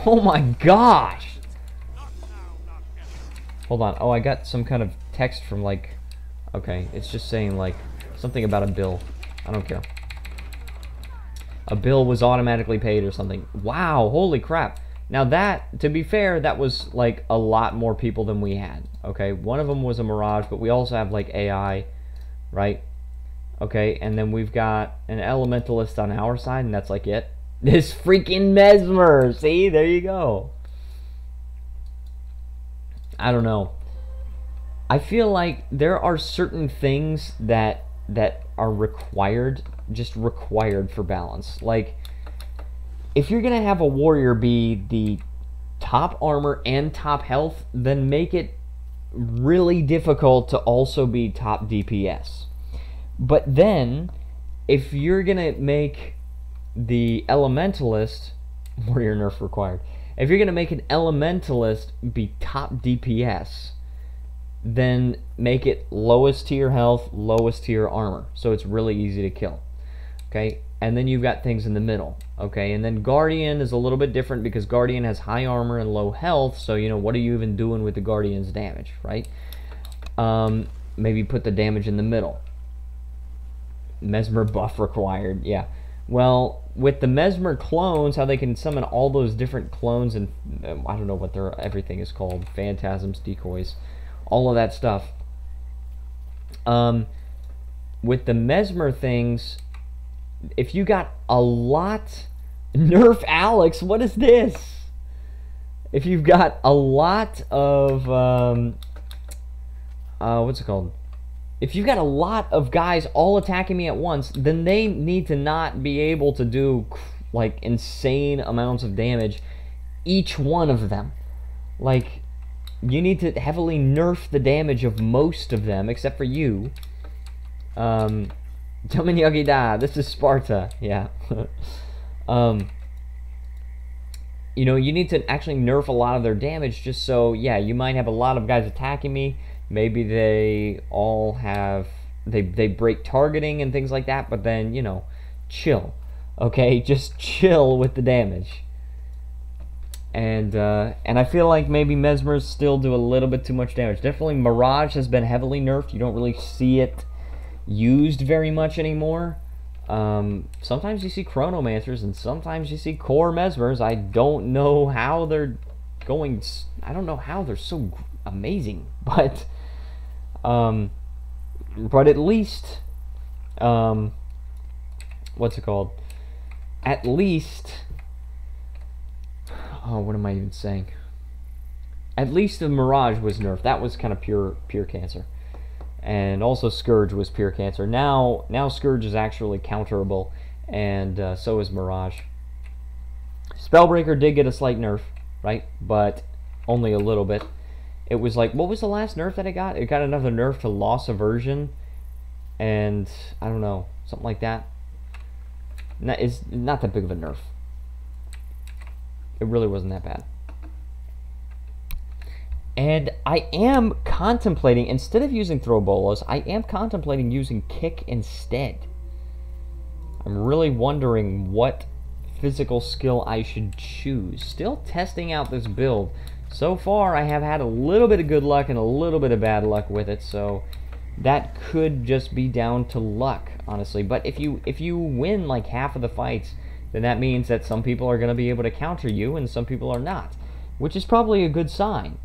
Oh my gosh. Hold on. Oh, I got some kind of text from like... Okay, it's just saying like something about a bill. I don't care. A bill was automatically paid or something. Wow, holy crap. Now that, to be fair, that was like a lot more people than we had. Okay, one of them was a Mirage, but we also have like AI, right? Okay, and then we've got an Elementalist on our side, and that's like it. This freaking Mesmer! See, there you go. I don't know. I feel like there are certain things that are required, just required for balance. Like, if you're gonna have a warrior be the top armor and top health, then make it really difficult to also be top DPS. But then, if you're gonna make the Elementalist, warrior nerf required, if you're gonna make an Elementalist be top DPS, then make it lowest tier health, lowest tier armor, so it's really easy to kill. Okay, and then you've got things in the middle. Okay, and then Guardian is a little bit different because Guardian has high armor and low health, so you know, what are you even doing with the Guardian's damage, right? Maybe put the damage in the middle. Mesmer buff required, yeah. Well, with the Mesmer clones, how they can summon all those different clones, and I don't know what everything is called, phantasms, decoys, all of that stuff. With the Mesmer things, if you got a lot... Nerf Alex, what is this? If you've got a lot of... what's it called? If you've got a lot of guys all attacking me at once, then they need to not be able to do, like, insane amounts of damage, each one of them. Like, you need to heavily nerf the damage of most of them, except for you. Yagi da, this is Sparta, yeah. You know, you need to actually nerf a lot of their damage just so, yeah, you might have a lot of guys attacking me. Maybe they all have, they break targeting and things like that, but then, you know, chill. Okay, just chill with the damage. And I feel like maybe Mesmers still do a little bit too much damage. Definitely Mirage has been heavily nerfed. You don't really see it used very much anymore. Sometimes you see Chronomancers and sometimes you see Core Mesmers. I don't know how they're going. I don't know how they're so amazing, but at least what's it called? At least, oh, what am I even saying? At least the Mirage was nerfed. That was kind of pure cancer. And also Scourge was pure cancer. Now Scourge is actually counterable, and so is Mirage. Spellbreaker did get a slight nerf, right? But only a little bit. It was like, what was the last nerf that it got? It got another nerf to Loss Aversion, and I don't know, something like that. It's not that big of a nerf. It really wasn't that bad. And I am contemplating, instead of using throw bolas, I am contemplating using kick instead. I'm really wondering what physical skill I should choose. Still testing out this build. So far, I have had a little bit of good luck and a little bit of bad luck with it, so that could just be down to luck, honestly. But if you win like half of the fights, then that means that some people are going to be able to counter you and some people are not, which is probably a good sign.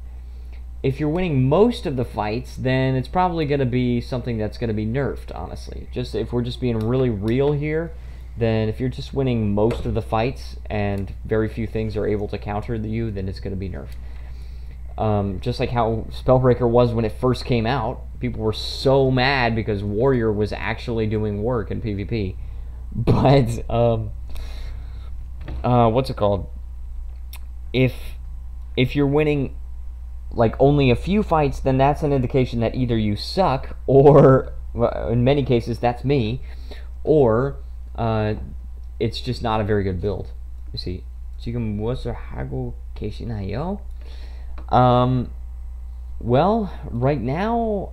If you're winning most of the fights, then it's probably going to be something that's going to be nerfed, honestly. Just if we're just being really real here, then if you're just winning most of the fights and very few things are able to counter you, then it's going to be nerfed. Just like how Spellbreaker was when it first came out. People were so mad because Warrior was actually doing work in PvP. But, what's it called? If you're winning like only a few fights, then that's an indication that either you suck, or in many cases that's me, or it's just not a very good build. You see, 지금 무엇을 하고 계시나요? Well, right now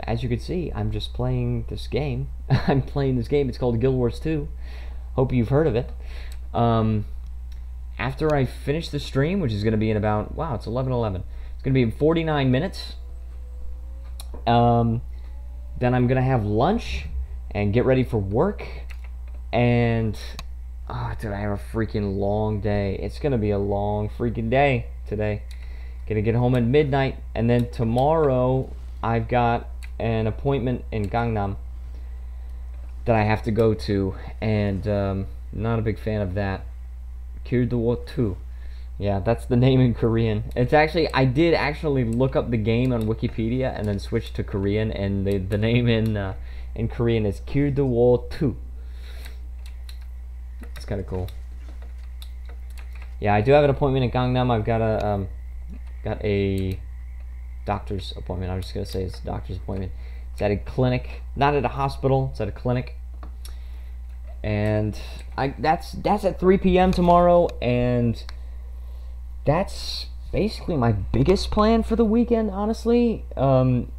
as you can see, I'm just playing this game. I'm playing this game. It's called Guild Wars 2. Hope you've heard of it. After I finish the stream, which is going to be in about, wow, it's 11:11. It's going to be in 49 minutes. Then I'm going to have lunch and get ready for work. And, oh, dude, I have a freaking long day. It's going to be a long freaking day today. Gonna get home at midnight. And then tomorrow, I've got an appointment in Gangnam that I have to go to. And, not a big fan of that. Guild 2. Yeah, that's the name in Korean. It's actually, I did actually look up the game on Wikipedia and then switch to Korean, and the name in Korean is Guild 2. It's kind of cool. Yeah, I do have an appointment in Gangnam. I've got a doctor's appointment. I'm just gonna say it's a doctor's appointment. It's at a clinic, not at a hospital. It's at a clinic. And that's at 3 p.m. tomorrow, and that's basically my biggest plan for the weekend, honestly. Upon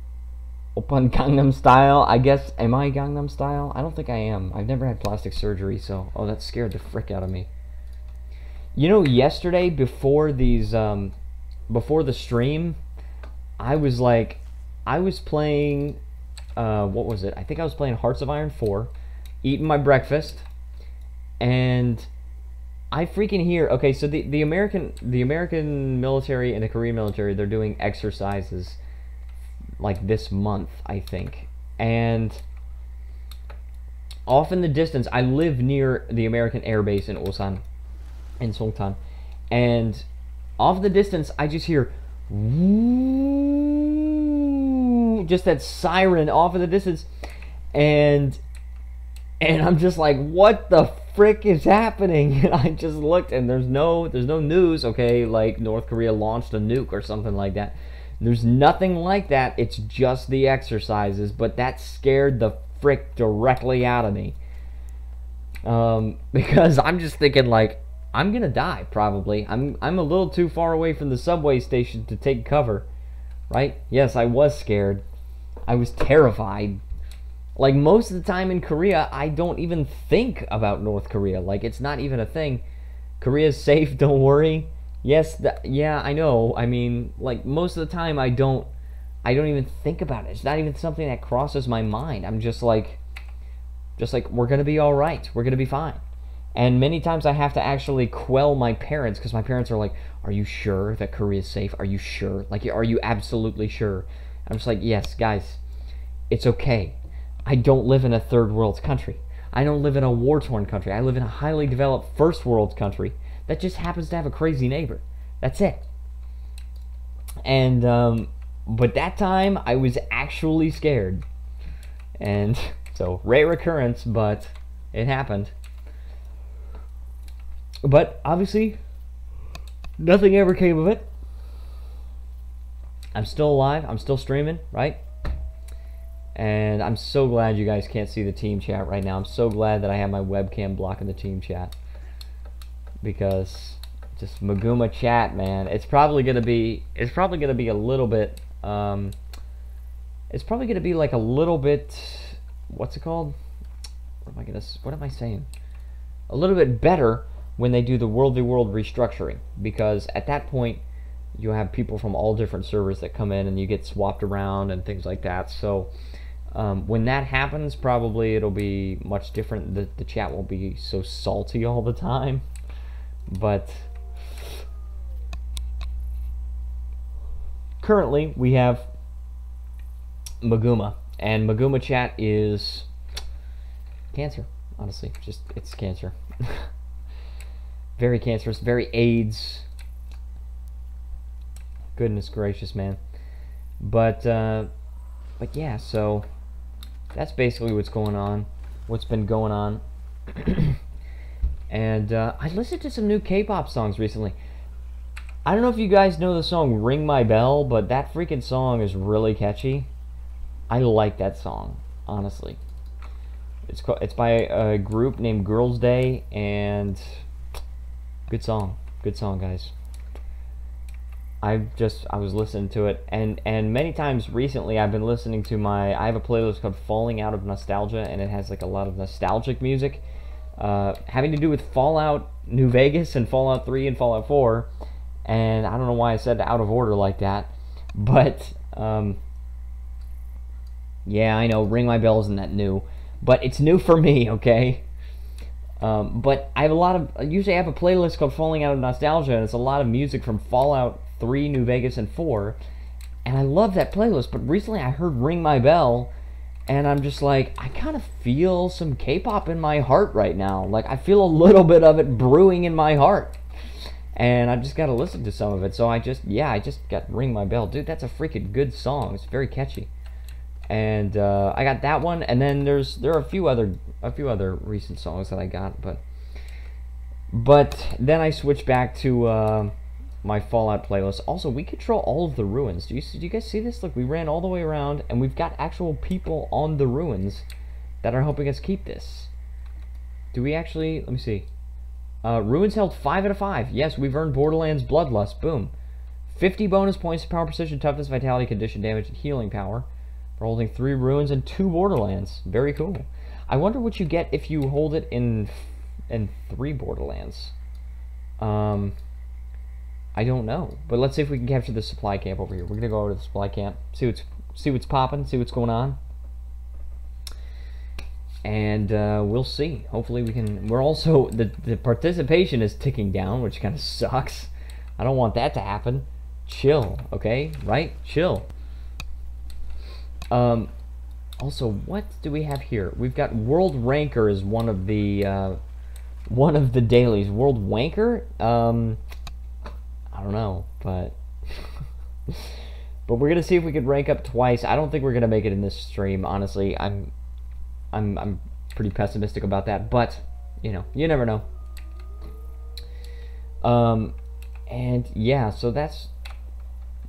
Gangnam Style, I guess. Am I Gangnam Style? I don't think I am. I've never had plastic surgery, so oh, that scared the frick out of me. You know, yesterday before the stream, I was playing, what was it? I think I was playing Hearts of Iron 4. Eating my breakfast, and I freaking hear, okay, so the American military and the Korean military, they're doing exercises like this month, I think. And off in the distance, I live near the American Air Base in Ulsan, in Songtan, and off in the distance, I just hear woo, just that siren off in the distance, and I'm just like, what the frick is happening? And I just looked, and there's no news, okay, like North Korea launched a nuke or something like that. There's nothing like that. It's just the exercises, but that scared the frick directly out of me. Because I'm just thinking, like, I'm gonna die, probably. I'm a little too far away from the subway station to take cover, right? Yes, I was scared. I was terrified. Like, most of the time in Korea, I don't even think about North Korea. Like, it's not even a thing. Korea's safe, don't worry. Yes, yeah, I know. I mean, like, most of the time I don't even think about it. It's not even something that crosses my mind. I'm just like, we're gonna be all right. We're gonna be fine. And many times I have to actually quell my parents, because my parents are like, are you sure that Korea is safe? Are you sure? Like, are you absolutely sure? I'm just like, yes, guys, it's okay. I don't live in a third world country. I don't live in a war-torn country. I live in a highly developed first world country that just happens to have a crazy neighbor. That's it. And, but that time, I was actually scared. And so, rare occurrence, but it happened. But, obviously, nothing ever came of it. I'm still alive. I'm still streaming, right? And I'm so glad you guys can't see the team chat right now. I'm so glad that I have my webcam blocking the team chat. Because just Maguma chat, man. It's probably gonna be a little bit it's probably gonna be like a little bit, what's it called? What am I saying? A little bit better when they do the world to world restructuring, because at that point you have people from all different servers that come in and you get swapped around and things like that. So when that happens, probably it'll be much different. The chat won't be so salty all the time. But currently we have Maguma, and Maguma chat is cancer, honestly. Just, it's cancer. Very cancerous, very AIDS. Goodness gracious, man. But yeah, so that's basically what's going on, what's been going on. And I listened to some new K-pop songs recently. I don't know if you guys know the song Ring My Bell, but that freaking song is really catchy. I like that song, honestly. It's by a group named Girls Day, and good song, guys. I was listening to it, and many times recently I've been listening to I have a playlist called Falling Out of Nostalgia, and it has like a lot of nostalgic music having to do with Fallout New Vegas and Fallout 3 and Fallout 4, and I don't know why I said out of order like that, but yeah, I know Ring My Bell isn't that new, but it's new for me, okay? But I have usually I have a playlist called Falling Out of Nostalgia, and it's a lot of music from Fallout 3, New Vegas, and 4, and I love that playlist. But recently I heard Ring My Bell, and I'm just like, I kind of feel some K-pop in my heart right now. Like, I feel a little bit of it brewing in my heart, and I just got to listen to some of it. So I just got Ring My Bell. Dude, that's a freaking good song. It's very catchy. And I got that one, and then there are a few other recent songs that I got, but then I switched back to my Fallout playlist. Also, we control all of the ruins. Do you guys see this? Look, we ran all the way around, and we've got actual people on the ruins that are helping us keep this. Do we actually? Let me see. Ruins held 5 out of 5. Yes, we've earned Borderlands Bloodlust. Boom. 50 bonus points to power, precision, toughness, vitality, condition, damage, and healing power. For holding 3 ruins and 2 Borderlands. Very cool. I wonder what you get if you hold it in 3 Borderlands. I don't know. But let's see if we can capture the supply camp over here. We're gonna go over to the supply camp, see what's popping, see what's going on. And we'll see. Hopefully we can. We're also the participation is ticking down, which kind of sucks. I don't want that to happen. Chill, okay? Right? Chill. Also, what do we have here? We've got World Ranker as one of the dailies. World Wanker? I don't know, but but we're gonna see if we could rank up twice. I don't think we're gonna make it in this stream, honestly. I'm pretty pessimistic about that, but you know, you never know. And yeah, so that's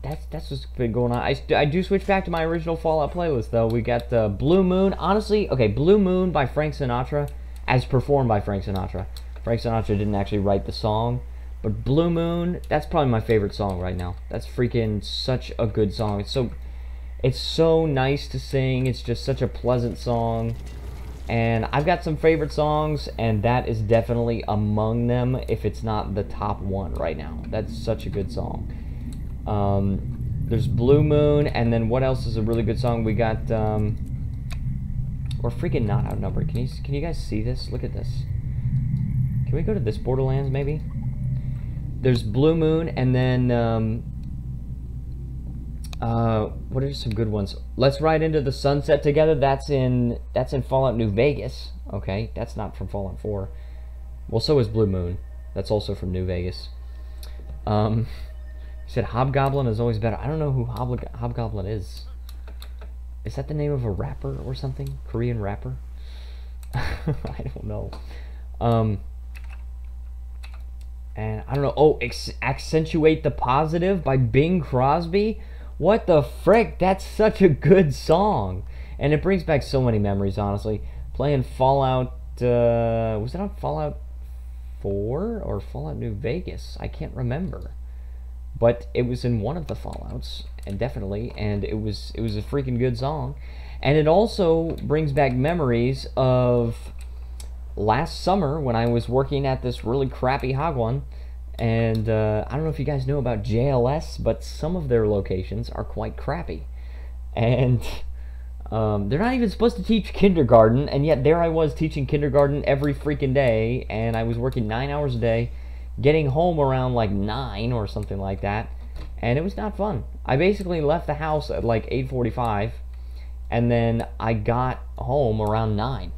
what's been going on. I do switch back to my original Fallout playlist, though. We got Blue Moon. Honestly, okay, Blue Moon by Frank Sinatra, as performed by Frank Sinatra. Frank Sinatra didn't actually write the song, but Blue Moon, that's probably my favorite song right now. That's freaking such a good song. It's so nice to sing. It's just such a pleasant song. And I've got some favorite songs, and that is definitely among them, if it's not the top one right now. That's such a good song. There's Blue Moon, and then what else is a really good song? We got, we're freaking not outnumbered. Can you guys see this? Look at this. Can we go to this Borderlands, maybe? There's Blue Moon, and then, what are some good ones? Let's Ride Into the Sunset Together. That's in Fallout New Vegas. Okay, that's not from Fallout 4. Well, so is Blue Moon. That's also from New Vegas. You said Hobgoblin is always better. I don't know who Hobgoblin is. Is that the name of a rapper or something? Korean rapper? I don't know. And I don't know. Oh, Accentuate the Positive by Bing Crosby. What the frick? That's such a good song. And it brings back so many memories, honestly. Playing Fallout, was it on Fallout 4 or Fallout New Vegas? I can't remember. But it was in one of the Fallouts, and definitely, and it was a freaking good song. And it also brings back memories of last summer when I was working at this really crappy hog one. And I don't know if you guys know about JLS, but some of their locations are quite crappy. And they're not even supposed to teach kindergarten, and yet there I was teaching kindergarten every freaking day, and I was working 9 hours a day, getting home around like 9 or something like that, and it was not fun. I basically left the house at like 8:45, and then I got home around 9.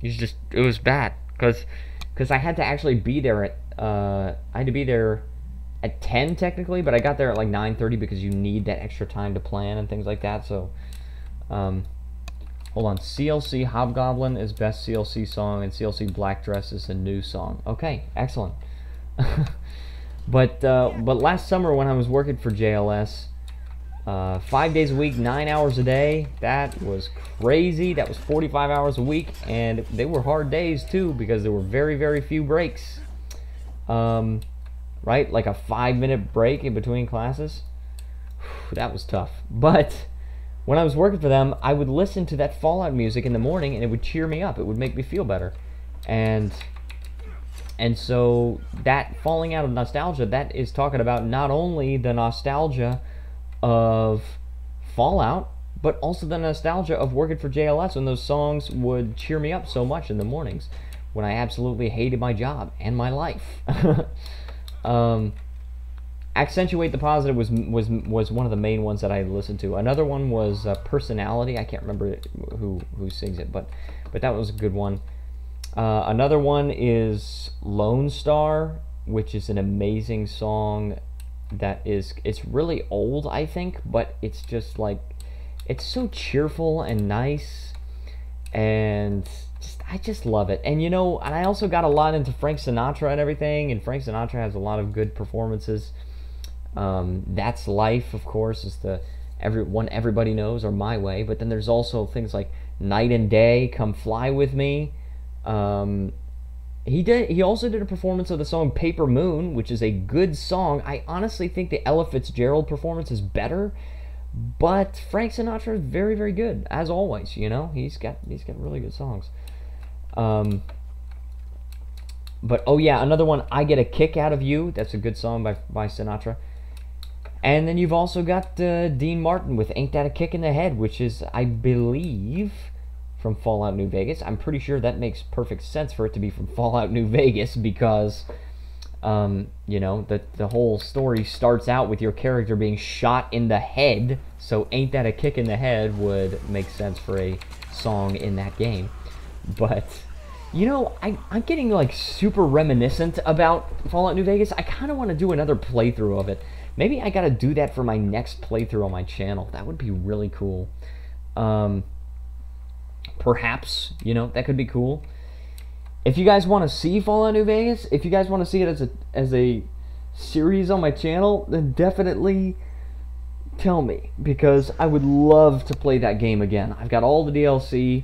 It was bad, because I had to actually be there at I had to be there at 10 technically, but I got there at like 9:30 because you need that extra time to plan and things like that. So, hold on. CLC Hobgoblin is best CLC song, and CLC Black Dress is a new song. Okay, excellent. But last summer when I was working for JLS, 5 days a week, 9 hours a day, that was crazy. That was 45 hours a week, and they were hard days too because there were very, very few breaks. Right? Like a 5-minute break in between classes. That was tough. But when I was working for them, I would listen to that Fallout music in the morning, and it would cheer me up. It would make me feel better. And so that falling out of nostalgia, that is talking about not only the nostalgia of Fallout, but also the nostalgia of working for JLS, when those songs would cheer me up so much in the mornings when I absolutely hated my job and my life. Accentuate the Positive was one of the main ones that I listened to. Another one was Personality. I can't remember who sings it, but that was a good one. Another one is Lone Star, which is an amazing song. It's really old, I think, but it's just like, it's so cheerful and nice, and I just love it. And and I also got a lot into Frank Sinatra and everything, and Frank Sinatra has a lot of good performances. That's Life, of course, is the one everybody knows, or My Way. But then there's also things like Night and Day, Come Fly With Me. He also did a performance of the song Paper Moon, which is a good song. I honestly think the Ella Fitzgerald performance is better, but Frank Sinatra is very, very good, as always. He's got really good songs. But oh yeah, another one, I Get a Kick Out of You. That's a good song by Sinatra. And then you've also got Dean Martin with Ain't That a Kick in the Head, which is, I believe, from Fallout New Vegas. I'm pretty sure that makes perfect sense for it to be from Fallout New Vegas, because the whole story starts out with your character being shot in the head, so Ain't That a Kick in the Head would make sense for a song in that game. But I'm getting like super reminiscent about Fallout New Vegas. I kind of want to do another playthrough of it. Maybe I gotta do that for my next playthrough on my channel. That would be really cool. Perhaps, that could be cool. If you guys want to see Fallout New Vegas, if you guys want to see it as a series on my channel, then definitely tell me, because I would love to play that game again. I've got all the DLC,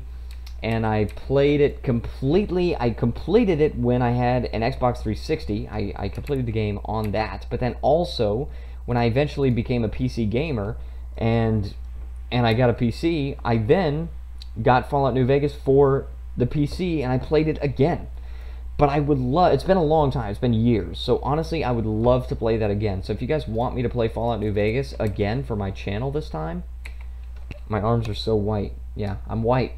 and I played it completely. I completed it when I had an Xbox 360. I completed the game on that, but then also when I eventually became a PC gamer and I got a PC, I then got Fallout New Vegas for the PC, and I played it again. But I would love, it's been a long time, it's been years, so honestly I would love to play that again. So if you guys want me to play Fallout New Vegas again for my channel this time, my arms are so white. Yeah, I'm white.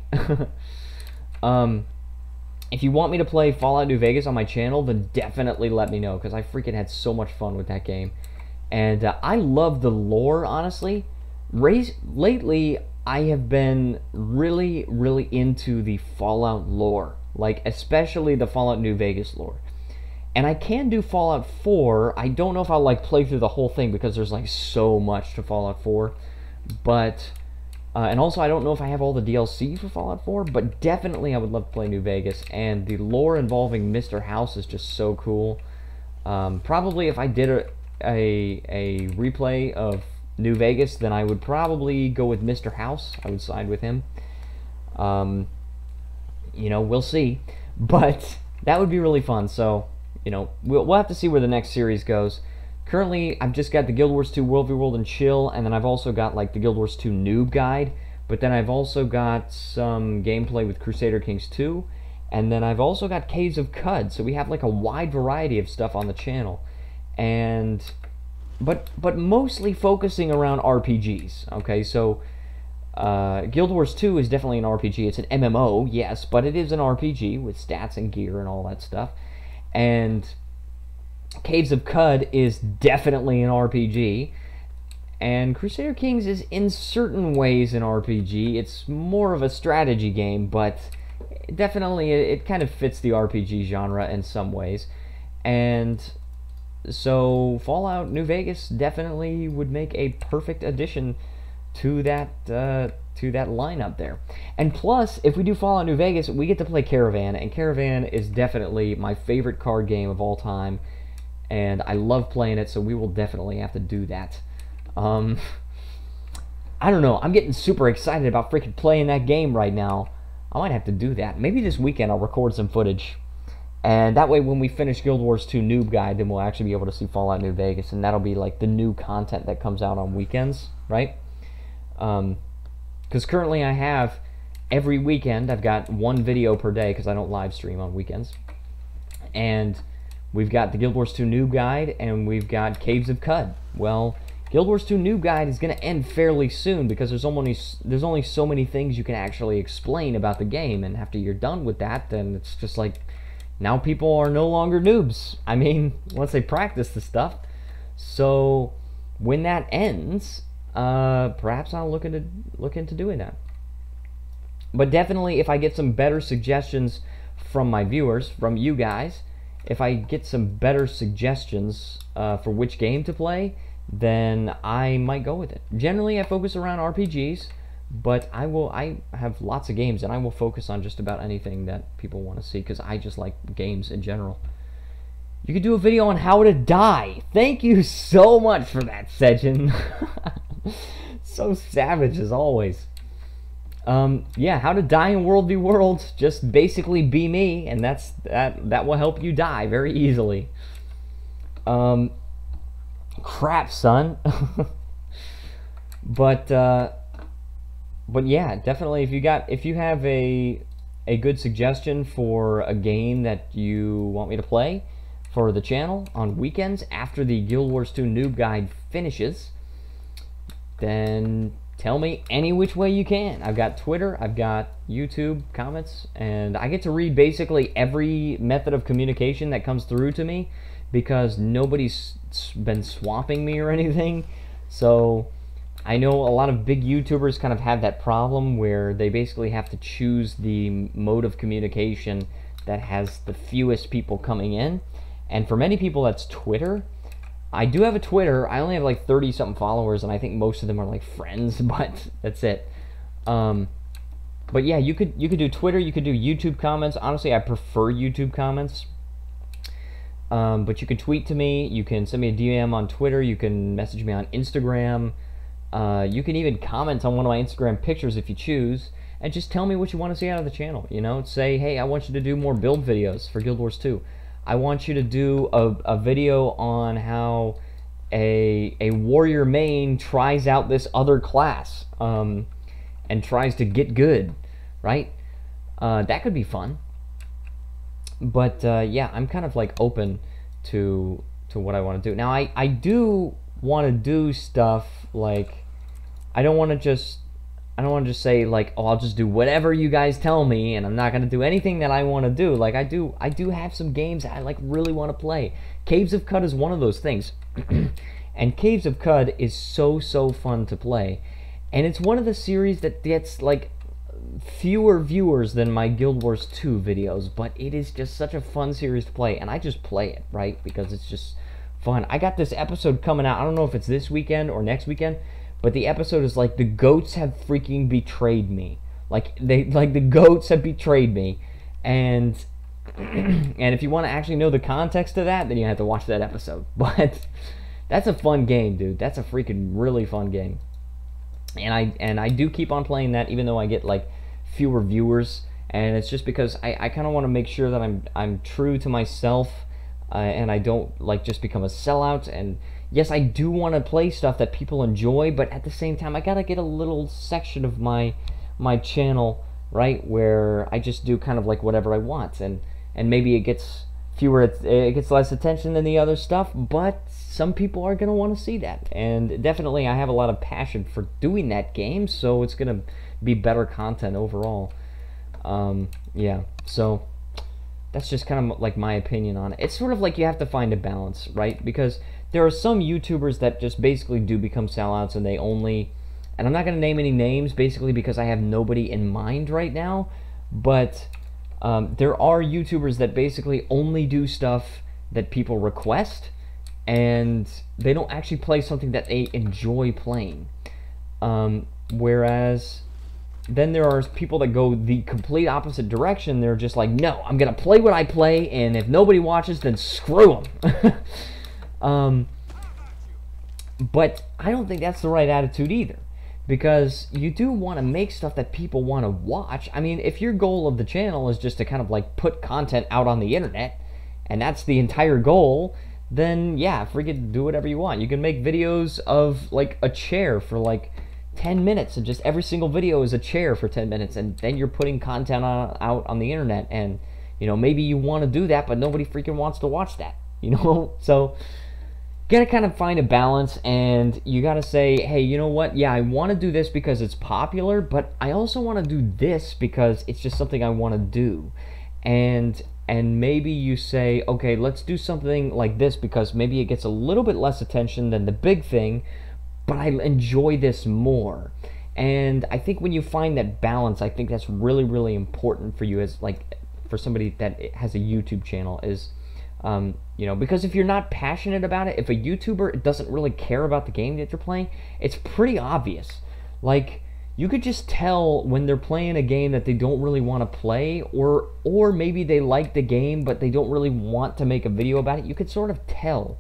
If you want me to play Fallout New Vegas on my channel, then definitely let me know, because I freaking had so much fun with that game. And I love the lore, honestly. Lately, I have been really, really into the Fallout lore. Like, especially the Fallout New Vegas lore. And I can do Fallout 4. I don't know if I'll, like, play through the whole thing, because there's, like, so much to Fallout 4. But, and also I don't know if I have all the DLC for Fallout 4, but definitely I would love to play New Vegas. And the lore involving Mr. House is just so cool. Probably if I did a replay of New Vegas, then I would probably go with Mr. House. I would side with him. You know, we'll see. But that would be really fun. So, you know, we'll have to see where the next series goes. Currently, I've just got the Guild Wars 2 World v. World and Chill, and then I've also got, like, the Guild Wars 2 Noob Guide. But then I've also got some gameplay with Crusader Kings 2. And then I've also got Caves of Cud. So we have, like, a wide variety of stuff on the channel. And but mostly focusing around RPGs. Okay, so Guild Wars 2 is definitely an RPG. It's an MMO, yes, but it is an RPG with stats and gear and all that stuff. And Caves of Cud is definitely an RPG. And Crusader Kings is in certain ways an RPG. It's more of a strategy game, but definitely it kind of fits the RPG genre in some ways. And so Fallout New Vegas definitely would make a perfect addition to that lineup there. And plus, if we do Fallout New Vegas, we get to play Caravan, and Caravan is definitely my favorite card game of all time, and I love playing it, so we will definitely have to do that. I don't know, I'm getting super excited about freaking playing that game right now. I might have to do that. Maybe this weekend I'll record some footage. And that way, when we finish Guild Wars 2 Noob Guide, then we'll actually be able to see Fallout New Vegas, and that'll be like the new content that comes out on weekends, right? Because currently I have, every weekend, I've got one video per day, because I don't live stream on weekends. And we've got the Guild Wars 2 Noob Guide, and we've got Caves of Cud. Well, Guild Wars 2 Noob Guide is going to end fairly soon, because there's only so many things you can actually explain about the game, and after you're done with that, then it's just like, now people are no longer noobs. I mean, once they practice the stuff. So when that ends, perhaps I'll look into doing that. But definitely, if I get some better suggestions from my viewers, from you guys, if I get some better suggestions for which game to play, then I might go with it. Generally, I focus around RPGs, but I have lots of games, and I will focus on just about anything that people want to see, because I just like games in general. You could do a video on how to die. Thank you so much for that, Sejin. So savage as always. Yeah, how to die in World v. World. Just basically be me, and that will help you die very easily. Crap, son. But yeah, definitely, if you have a good suggestion for a game that you want me to play for the channel on weekends after the Guild Wars 2 Noob Guide finishes, then tell me any which way you can. I've got Twitter, I've got YouTube comments, and I get to read basically every method of communication that comes through to me, because nobody's been swamping me or anything. So I know a lot of big YouTubers kind of have that problem where they basically have to choose the mode of communication that has the fewest people coming in. And for many people, that's Twitter. I do have a Twitter. I only have like 30-something followers, and I think most of them are like friends, but that's it. But yeah, you could do Twitter, you could do YouTube comments. Honestly, I prefer YouTube comments. But you can tweet to me, you can send me a DM on Twitter, you can message me on Instagram, you can even comment on one of my Instagram pictures if you choose, and just tell me what you want to see out of the channel, you know? Say, hey, I want you to do more build videos for Guild Wars 2. I want you to do a video on how a warrior main tries out this other class, and tries to get good, right? That could be fun. But yeah, I'm kind of like open to what I want to do. Now I do want to do stuff like I don't want to just say like, oh, I'll just do whatever you guys tell me and I'm not going to do anything that I want to do. Like I do have some games I like really want to play. Caves of Cud is one of those things. And Caves of Cud is so fun to play. And it's one of the series that gets like fewer viewers than my Guild Wars 2 videos, but it is just such a fun series to play, and I just play it, right, because it's just fun. I got this episode coming out, I don't know if it's this weekend or next weekend, but the episode is like, the goats have freaking betrayed me. Like, the goats have betrayed me, and if you want to actually know the context of that, then you have to watch that episode. But that's a fun game, dude. That's a freaking really fun game. And I do keep on playing that, even though I get like fewer viewers, and it's just because I kind of want to make sure that I'm true to myself, and I don't like just become a sellout. And yes, I do want to play stuff that people enjoy, but at the same time I gotta get a little section of my channel, right, where I just do kind of like whatever I want, and maybe it gets fewer, it gets less attention than the other stuff, but some people are going to want to see that. And definitely I have a lot of passion for doing that game, so it's going to be better content overall. Yeah, so that's just kind of like my opinion on it. It's sort of like you have to find a balance, right? Because there are some YouTubers that just basically do become sellouts, and they only, and I'm not going to name any names basically because I have nobody in mind right now, but there are YouTubers that basically only do stuff that people request, and they don't actually play something that they enjoy playing. Whereas then there are people that go the complete opposite direction. They're just like, no, I'm going to play what I play, and if nobody watches, then screw them. But I don't think that's the right attitude either, because you do want to make stuff that people want to watch. I mean, if your goal of the channel is just to kind of like put content out on the internet, and that's the entire goal, then yeah, freaking do whatever you want. You can make videos of like a chair for like 10 minutes, and just every single video is a chair for 10 minutes, and then you're putting content out on the internet, and you know, maybe you want to do that, but nobody freaking wants to watch that, you know? So you gotta kind of find a balance, and you gotta say, hey, you know what, yeah, I want to do this because it's popular, but I also want to do this because it's just something I want to do. And maybe you say, okay, let's do something like this because maybe it gets a little bit less attention than the big thing, but I enjoy this more. And I think when you find that balance, I think that's really important for you, as like for somebody that has a YouTube channel, is you know, because if you're not passionate about it, if a YouTuber doesn't really care about the game that you're playing, it's pretty obvious. Like, you could just tell when they're playing a game that they don't really want to play, or maybe they like the game but they don't really want to make a video about it. You could sort of tell.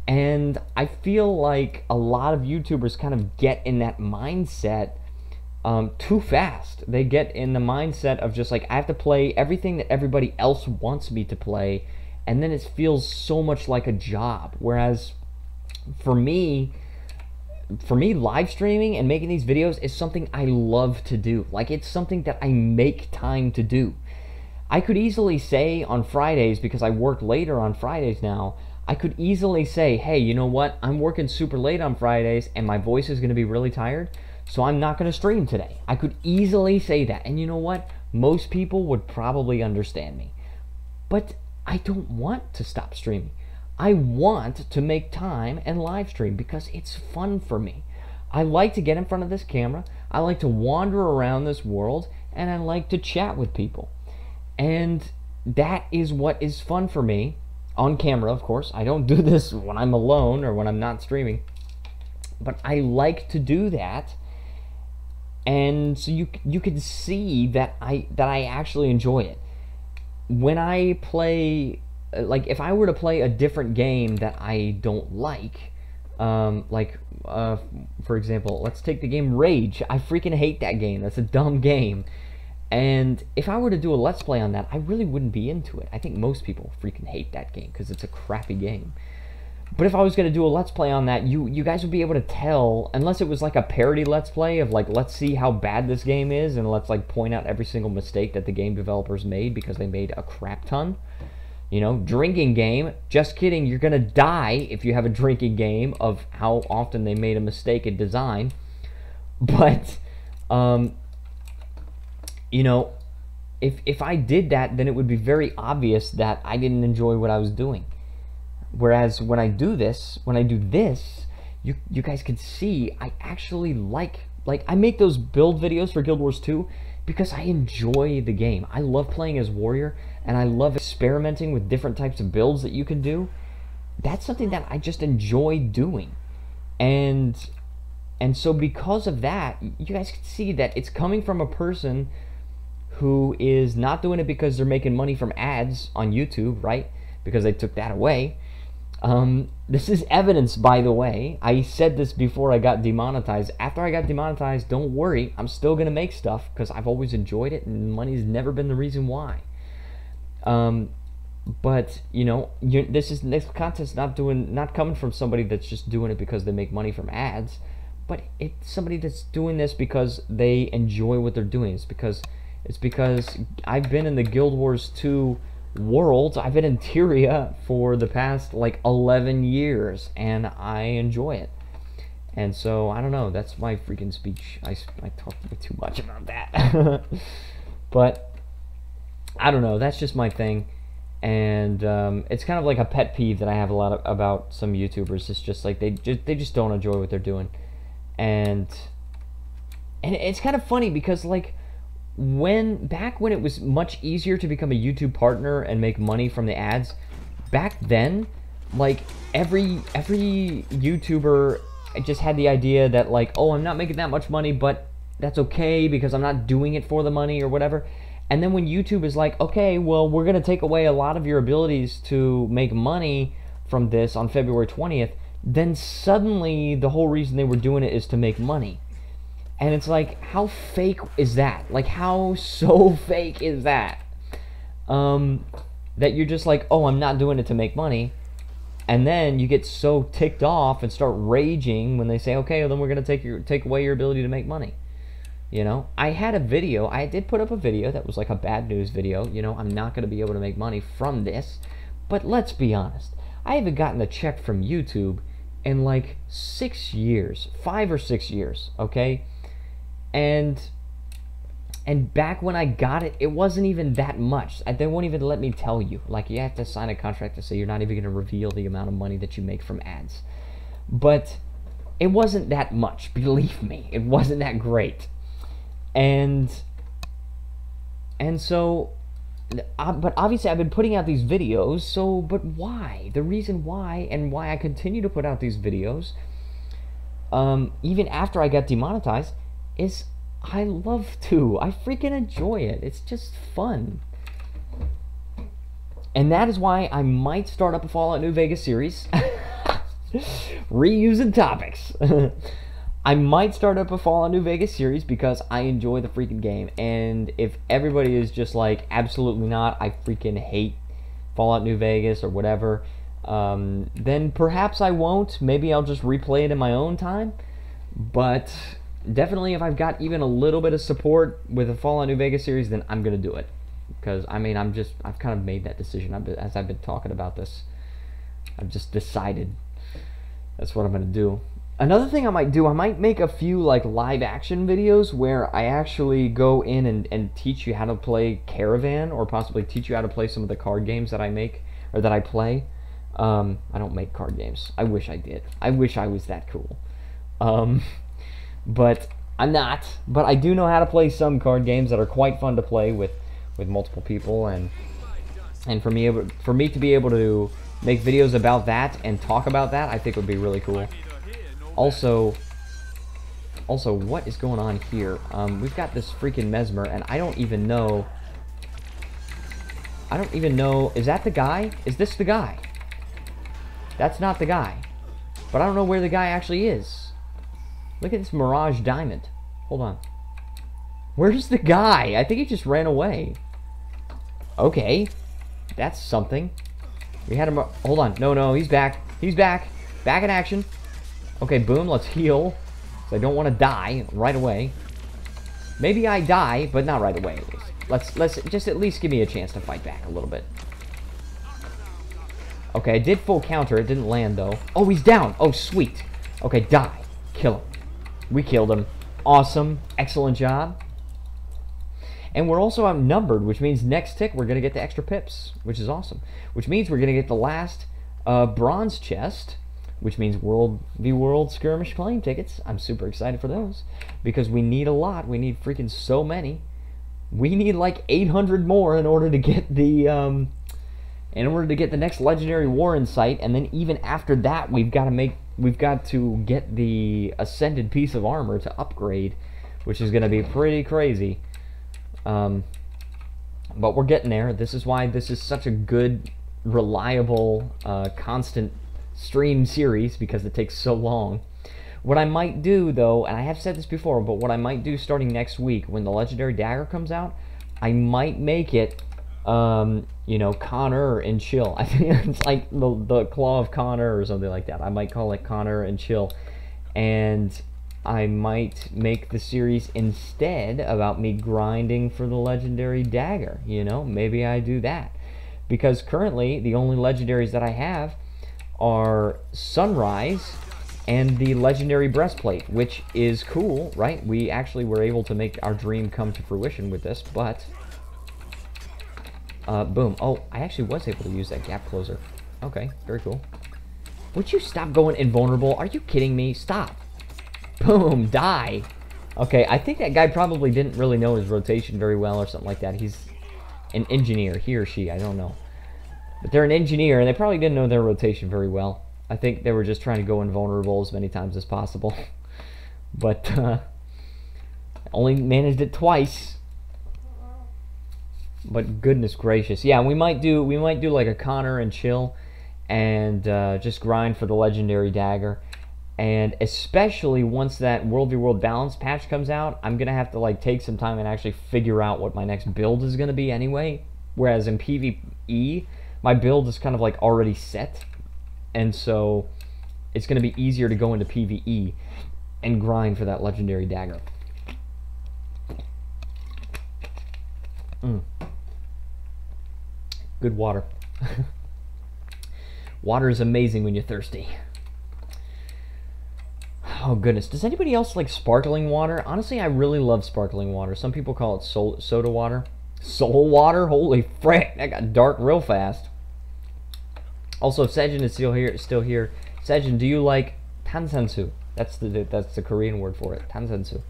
And I feel like a lot of YouTubers kind of get in that mindset too fast. They get in the mindset of just like, I have to play everything that everybody else wants me to play, and then it feels so much like a job. Whereas for me, live streaming and making these videos is something I love to do. Like, it's something that I make time to do. I could easily say on Fridays, because I work later on Fridays now, I could easily say, hey, you know what, I'm working super late on Fridays and my voice is going to be really tired, so I'm not going to stream today. I could easily say that, and you know what, most people would probably understand me. But I don't want to stop streaming. I want to make time and live stream because it's fun for me. I like to get in front of this camera, I like to wander around this world, and I like to chat with people. And that is what is fun for me. On camera, of course. I don't do this when I'm alone or when I'm not streaming. But I like to do that. And so you can see that I actually enjoy it. When I play, like if I were to play a different game that I don't like, for example, let's take the game Rage. I freaking hate that game. That's a dumb game. And if I were to do a Let's Play on that, I really wouldn't be into it. I think most people freaking hate that game because it's a crappy game. But if I was going to do a Let's Play on that, you guys would be able to tell, unless it was like a parody Let's Play of like, let's see how bad this game is, and let's like point out every single mistake that the game developers made because they made a crap ton. You know, drinking game, just kidding, you're going to die if you have a drinking game of how often they made a mistake in design. But, you know, if I did that, then it would be very obvious that I didn't enjoy what I was doing. Whereas when I do this, you guys can see I actually like I make those build videos for Guild Wars 2 because I enjoy the game. I love playing as warrior, and I love experimenting with different types of builds that you can do. That's something that I just enjoy doing. And so because of that, you guys can see that it's coming from a person who is not doing it because they're making money from ads on YouTube, right? Because they took that away. This is evidence, by the way. I said this before I got demonetized. After I got demonetized, don't worry, I'm still going to make stuff because I've always enjoyed it, and money's never been the reason why. But, you know, this content's not coming from somebody that's just doing it because they make money from ads, but it's somebody that's doing this because they enjoy what they're doing. It's because I've been in the Guild Wars 2 world. I've been in Tyria for the past like 11 years, and I enjoy it. And so I don't know, that's my freaking speech. I talked too much about that. But I don't know, that's just my thing. And it's kind of like a pet peeve that I have a lot about some YouTubers. It's just like they just don't enjoy what they're doing. And it's kind of funny because like back when it was much easier to become a YouTube partner and make money from the ads, back then, like every YouTuber just had the idea that like, oh, I'm not making that much money, but that's okay because I'm not doing it for the money or whatever. And then when YouTube is like, okay, well, we're gonna take away a lot of your abilities to make money from this on February 20th, then suddenly the whole reason they were doing it is to make money. And it's like, how fake is that? Like, how so fake is that? That you're just like, oh, I'm not doing it to make money. And then you get so ticked off and start raging when they say, okay, well, then we're going to take away your ability to make money. You know, I had a video, I did put up a video that was like a bad news video. You know, I'm not going to be able to make money from this. But let's be honest, I haven't gotten a check from YouTube in like 6 years, 5 or 6 years, okay? And back when I got it, it wasn't even that much. They won't even let me tell you. Like, you have to sign a contract to say you're not even going to reveal the amount of money that you make from ads. But it wasn't that much, believe me. It wasn't that great. And so, but obviously I've been putting out these videos, so, but why? The reason why, and why I continue to put out these videos, even after I got demonetized, is I love to. I freaking enjoy it. It's just fun. And that is why I might start up a Fallout New Vegas series. Reusing topics. I might start up a Fallout New Vegas series because I enjoy the freaking game. And if everybody is just like, absolutely not, I freaking hate Fallout New Vegas or whatever, then perhaps I won't. Maybe I'll just replay it in my own time. But definitely, if I've got even a little bit of support with a Fallout New Vegas series, then I'm gonna do it. Because I mean, I've kind of made that decision. As I've been talking about this, I've just decided that's what I'm gonna do. Another thing I might do, I might make a few like live action videos where I actually go in and teach you how to play Caravan, or possibly teach you how to play some of the card games that I make or that I play. I don't make card games. I wish I did. I wish I was that cool. But I'm not. But I do know how to play some card games that are quite fun to play with multiple people, and for me to be able to make videos about that and talk about that, I think would be really cool. Also, Also, what is going on here? We've got this freaking Mesmer, and I don't even know... Is that the guy? Is this the guy? That's not the guy. But I don't know where the guy actually is. Look at this Mirage Diamond. Hold on. Where's the guy? I think he just ran away. Okay. That's something. We had him... Hold on. No, he's back. He's back. Back in action. Okay, boom. Let's heal. So I don't want to die right away. Maybe I die, but not right away. Let's just at least give me a chance to fight back a little bit. Okay, I did full counter. It didn't land, though. Oh, he's down. Oh, sweet. Okay, die. Kill him. We killed him. Awesome. Excellent job. And we're also outnumbered, which means next tick we're going to get the extra pips, which is awesome. Which means we're going to get the last bronze chest, which means World v World Skirmish Claim tickets. I'm super excited for those, because we need a lot. We need freaking so many. We need like 800 more in order to get the next legendary war in sight, and then even after that we've got to get the ascended piece of armor to upgrade, which is going to be pretty crazy. But we're getting there. This is why this is such a good, reliable, constant stream series, because it takes so long. What I might do, though, and I have said this before, but what I might do starting next week when the Legendary Dagger comes out, I might make it, you know, Connor and Chill. I think it's like the Claw of Connor or something like that. I might call it Connor and Chill. And I might make the series instead about me grinding for the Legendary Dagger. You know, maybe I do that. Because currently, the only legendaries that I have are Sunrise and the Legendary Breastplate, which is cool, right? We actually were able to make our dream come to fruition with this, but... boom. Oh, I actually was able to use that gap closer. Okay, very cool. Would you stop going invulnerable? Are you kidding me? Stop. Boom, die. Okay, I think that guy probably didn't really know his rotation very well or something like that. He's an engineer, he or she, I don't know. But they're an engineer, and they probably didn't know their rotation very well. I think they were just trying to go invulnerable as many times as possible. But, only managed it twice. But goodness gracious. Yeah, we might do like a Connor and Chill, and just grind for the Legendary Dagger. And especially once that World v World Balance patch comes out, I'm going to have to like take some time and actually figure out what my next build is going to be anyway. Whereas in PvE, my build is kind of like already set. And so it's going to be easier to go into PvE and grind for that Legendary Dagger. Good water. Water is amazing when you're thirsty. Oh goodness, does anybody else like sparkling water? Honestly, I really love sparkling water. Some people call it soda water. Soul water? Holy frick, that got dark real fast. Also, if Sejin is still here, Sejin, do you like tansansu? That's the Korean word for it, tansansu.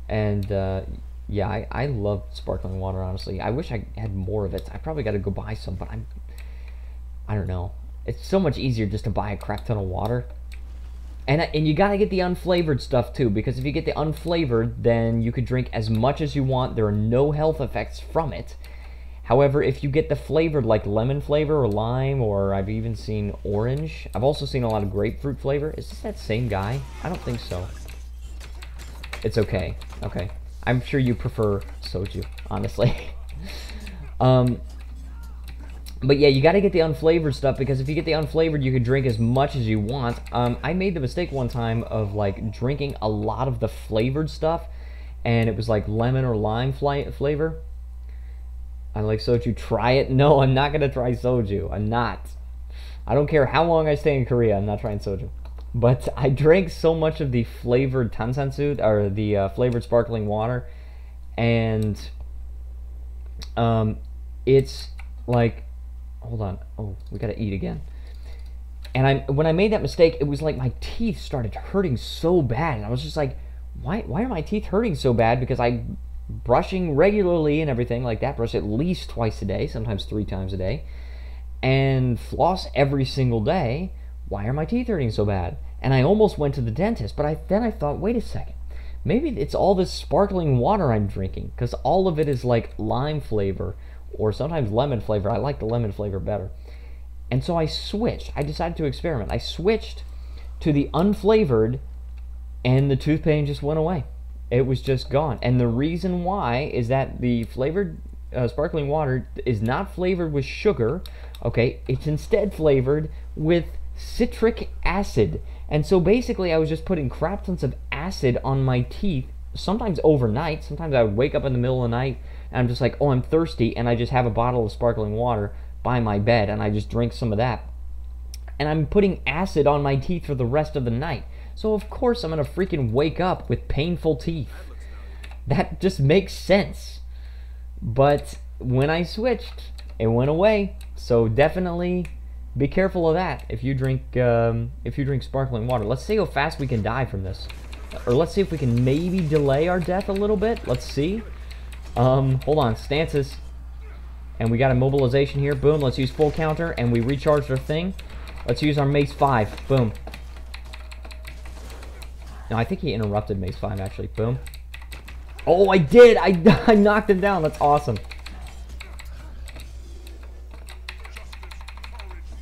And yeah, I love sparkling water, honestly. I wish I had more of it. I probably got to go buy some, but I don't know. It's so much easier just to buy a crap ton of water. And you gotta get the unflavored stuff too, because if you get the unflavored, then you could drink as much as you want. There are no health effects from it. However, if you get the flavored, like lemon flavor or lime, or I've even seen orange. I've also seen a lot of grapefruit flavor. Is this that same guy? I don't think so. It's okay. Okay. I'm sure you prefer soju, honestly. But yeah, you got to get the unflavored stuff, because if you get the unflavored, you can drink as much as you want. I made the mistake one time of like drinking a lot of the flavored stuff, and it was like lemon or lime flavor. I like soju. Try it. No, I'm not going to try soju. I'm not. I don't care how long I stay in Korea. I'm not trying soju. But I drank so much of the flavored tansansu, or the flavored sparkling water, and it's like... Hold on. Oh, we gotta eat again. And when I made that mistake, it was like my teeth started hurting so bad. And I was just like, why are my teeth hurting so bad? Because I'm brushing regularly and everything like that. Brush at least twice a day, sometimes 3 times a day. And floss every single day. Why are my teeth hurting so bad? And I almost went to the dentist, but then I thought, wait a second. Maybe it's all this sparkling water I'm drinking, because all of it is like lime flavor or sometimes lemon flavor. I like the lemon flavor better. And so I switched. I decided to experiment. I switched to the unflavored, and the tooth pain just went away. It was just gone. And the reason why is that the flavored sparkling water is not flavored with sugar. Okay, it's instead flavored with citric acid. And so basically I was just putting crap tons of acid on my teeth, sometimes overnight. Sometimes I would wake up in the middle of the night and I'm just like, oh, I'm thirsty, and I just have a bottle of sparkling water by my bed and I just drink some of that. And I'm putting acid on my teeth for the rest of the night. So of course I'm gonna freaking wake up with painful teeth. That just makes sense. But when I switched, it went away. So definitely be careful of that if you drink sparkling water. Let's see how fast we can die from this, or let's see if we can maybe delay our death a little bit. Let's see. Hold on, stances, and we got a mobilization here. Boom. Let's use full counter, and we recharged our thing. Let's use our Mace 5. Boom. No, I think he interrupted Mace 5 actually. Boom. Oh, I did. I knocked him down. That's awesome.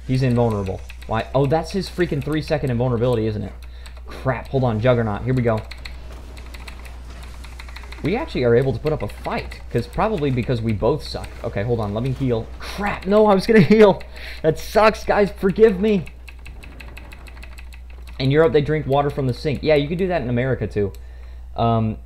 He's invulnerable. Why? Oh, that's his freaking 3-second invulnerability, isn't it? Crap. Hold on, Juggernaut. Here we go. We actually are able to put up a fight, probably because we both suck. Okay, hold on. Let me heal. Crap. No, I was going to heal. That sucks, guys. Forgive me. In Europe, they drink water from the sink. Yeah, you could do that in America, too.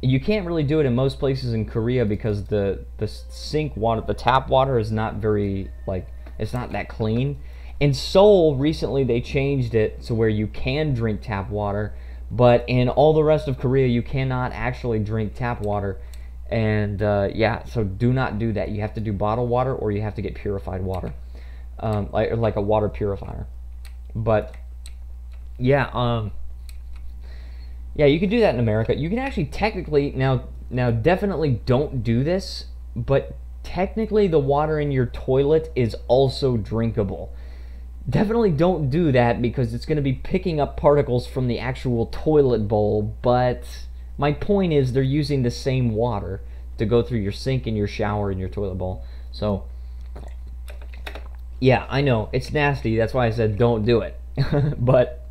You can't really do it in most places in Korea because the sink water, the tap water is not very, like, it's not that clean. In Seoul, recently they changed it to where you can drink tap water, but in all the rest of Korea, you cannot actually drink tap water. And yeah, so do not do that. You have to do bottled water, or you have to get purified water, like a water purifier. But yeah, yeah, you can do that in America. You can actually technically now definitely don't do this, but technically the water in your toilet is also drinkable. Definitely don't do that because it's going to be picking up particles from the actual toilet bowl, but my point is they're using the same water to go through your sink and your shower and your toilet bowl. So yeah, I know it's nasty, that's why I said don't do it. But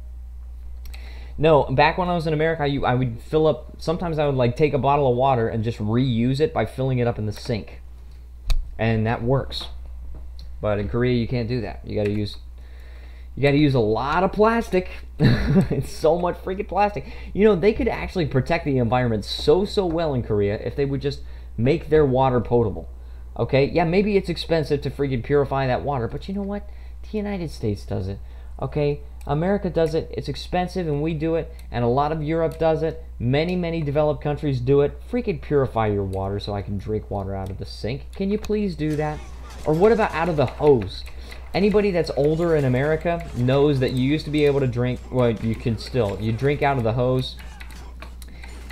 no, back when I was in America, I would fill up, sometimes I would like take a bottle of water and just reuse it by filling it up in the sink, and that works. But in Korea you can't do that. You got to use a lot of plastic. It's so much freaking plastic. You know, they could actually protect the environment so well in Korea if they would just make their water potable. Okay, yeah, maybe it's expensive to freaking purify that water, but you know what? The United States does it. Okay, America does it. It's expensive and we do it, and a lot of Europe does it. Many developed countries do it. Freaking purify your water so I can drink water out of the sink. Can you please do that? Or what about out of the hose? Anybody that's older in America knows that you used to be able to drink, well, you can still, you drink out of the hose,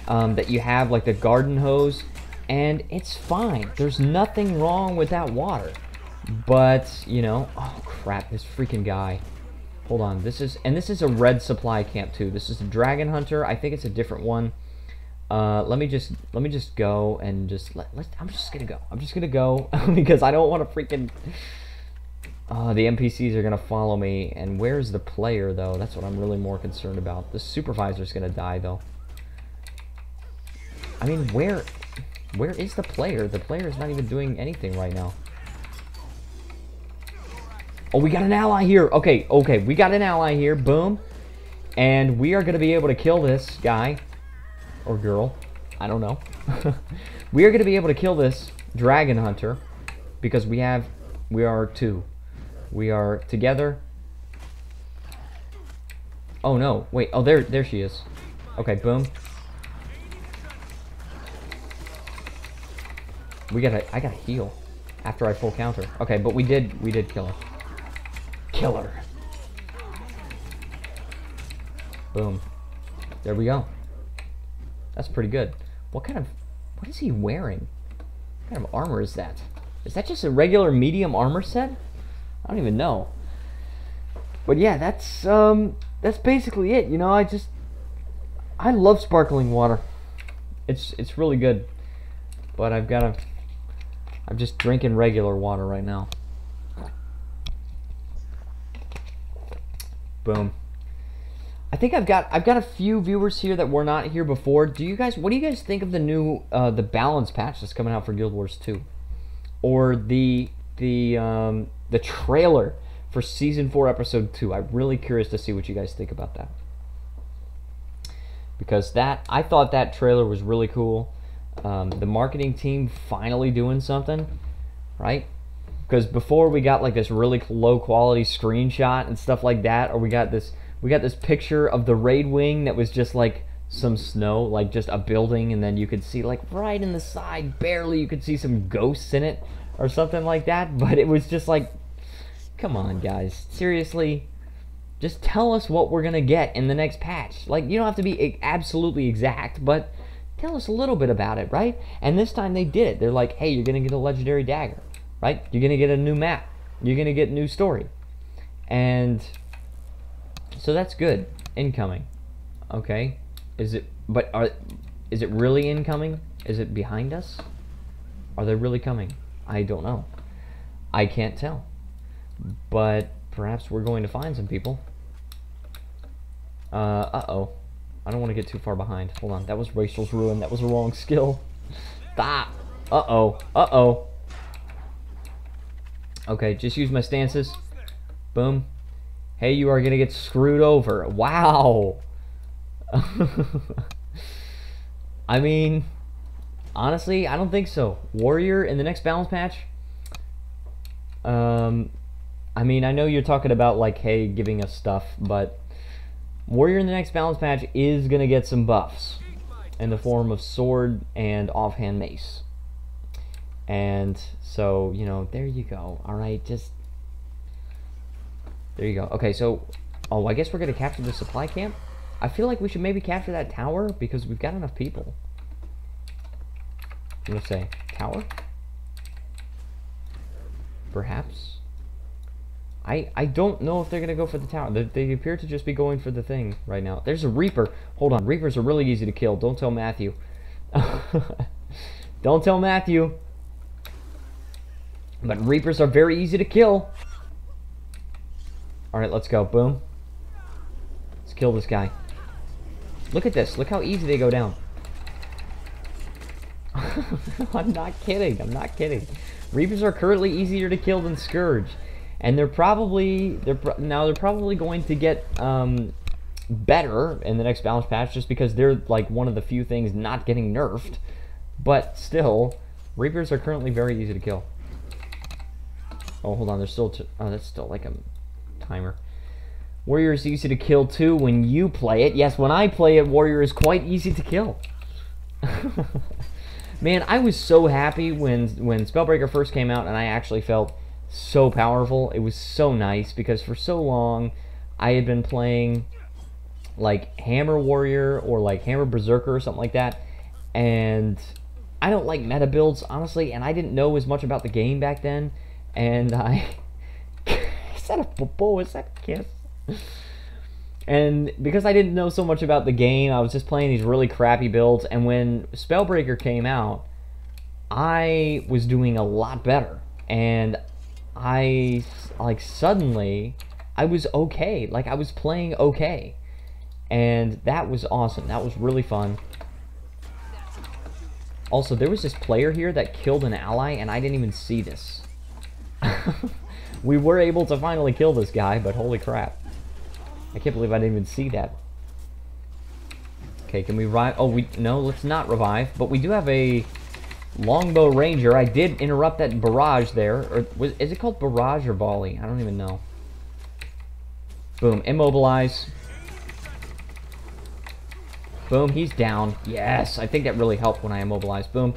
that you have like the garden hose, and it's fine. There's nothing wrong with that water. But, you know, oh crap, this freaking guy. Hold on, this is a red supply camp too. This is a Dragon Hunter. I think it's a different one. Let me just go and I'm just gonna go because I don't want to freaking. The NPCs are gonna follow me, and where's the player though? That's what I'm really more concerned about. The supervisor's gonna die though. I mean, where is the player? The player is not even doing anything right now. Oh, we got an ally here. Okay, we got an ally here. Boom. And we are gonna be able to kill this guy. Or girl. I don't know. We are gonna be able to kill this Dragon Hunter because we are two. We are together. Oh no, wait, oh there she is. Okay, boom. I gotta heal after I full counter. Okay, but we did kill her. Kill her. Boom. There we go. That's pretty good. What is he wearing? What kind of armor is that? Is that just a regular medium armor set? I don't even know. But yeah, that's basically it. You know, I love sparkling water. It's really good. But I'm just drinking regular water right now. Boom. I think I've got a few viewers here that were not here before. What do you guys think of the new the balance patch that's coming out for Guild Wars 2? Or the trailer for Season 4 Episode 2. I'm really curious to see what you guys think about that. Because I thought that trailer was really cool. The marketing team finally doing something, right? Because before we got like this really low quality screenshot and stuff like that, or we got this picture of the raid wing that was just like some snow, like just a building, and then you could see like right in the side, barely, you could see some ghosts in it or something like that. But it was just like, come on guys, seriously, just tell us what we're gonna get in the next patch. Like, you don't have to be absolutely exact, but tell us a little bit about it, right? And this time they did it. They're like, hey, you're gonna get a legendary dagger, right? You're gonna get a new map, you're gonna get a new story. And so that's good. Incoming. Okay. Is it really incoming? Is it behind us? Are they really coming? I don't know. I can't tell. But perhaps we're going to find some people. Uh-oh. I don't want to get too far behind. Hold on. That was Rachel's Ruin. That was a wrong skill. Stop. Uh-oh. Uh-oh. Okay, just use my stances. Boom. Hey, you are going to get screwed over. Wow. I mean, honestly, I don't think so. Warrior in the next balance patch? I mean, I know you're talking about, like, hey, giving us stuff, but Warrior in the next balance patch is going to get some buffs in the form of sword and offhand mace. And so, you know, there you go. All right, just... there you go. Okay, so... oh, I guess we're going to capture the supply camp? I feel like we should maybe capture that tower because we've got enough people. I'm going to say, tower? Perhaps? I don't know if they're going to go for the tower. They appear to just be going for the thing right now. There's a Reaper. Hold on. Reapers are really easy to kill. Don't tell Matthew. Don't tell Matthew. But Reapers are very easy to kill. Alright, let's go. Boom. Let's kill this guy. Look at this. Look how easy they go down. I'm not kidding. I'm not kidding. Reapers are currently easier to kill than Scourge. And they're probably going to get better in the next balance patch just because they're like one of the few things not getting nerfed. But still, Reapers are currently very easy to kill. Oh, hold on. There's still oh, that's still like a timer. Warrior is easy to kill too when you play it. Yes, when I play it, Warrior is quite easy to kill. Man, I was so happy when Spellbreaker first came out and I actually felt so powerful. It was so nice because for so long I had been playing like Hammer Warrior or like Hammer Berserker or something like that, and I don't like meta builds, honestly, and I didn't know as much about the game back then, and I... is that a football? Is that a kiss? And because I didn't know so much about the game, I was just playing these really crappy builds, and when Spellbreaker came out, I was doing a lot better, and I, like, suddenly, I was okay. Like, I was playing okay, and that was awesome. That was really fun. Also, there was this player here that killed an ally, and I didn't even see this. We were able to finally kill this guy, but holy crap. I can't believe I didn't even see that. Okay, can we revive? Oh, no, let's not revive. But we do have a longbow ranger. I did interrupt that barrage there. Or is it called barrage or volley? I don't even know. Boom, immobilize. Boom, he's down. Yes, I think that really helped when I immobilized. Boom.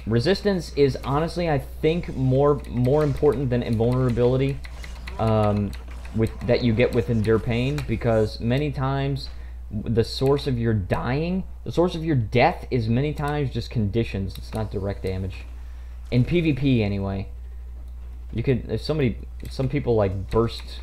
Resistance is honestly, I think, more important than invulnerability that you get with Endure Pain, because many times the source of your dying, the source of your death is many times just conditions. It's not direct damage. In PvP anyway. You could, if some people like burst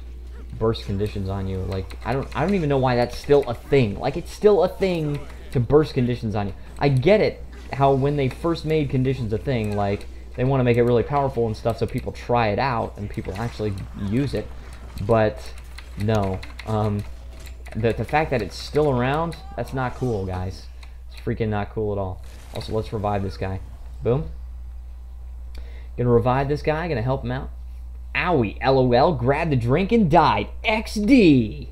burst conditions on you. Like, I don't even know why that's still a thing. Like, it's still a thing to burst conditions on you. I get it, how when they first made conditions a thing, like, they want to make it really powerful and stuff so people try it out and people actually use it. But, no. The fact that it's still around, that's not cool, guys. It's freaking not cool at all. Also, let's revive this guy. Boom. Gonna revive this guy, gonna help him out. Owie, LOL, grabbed the drink and died. XD!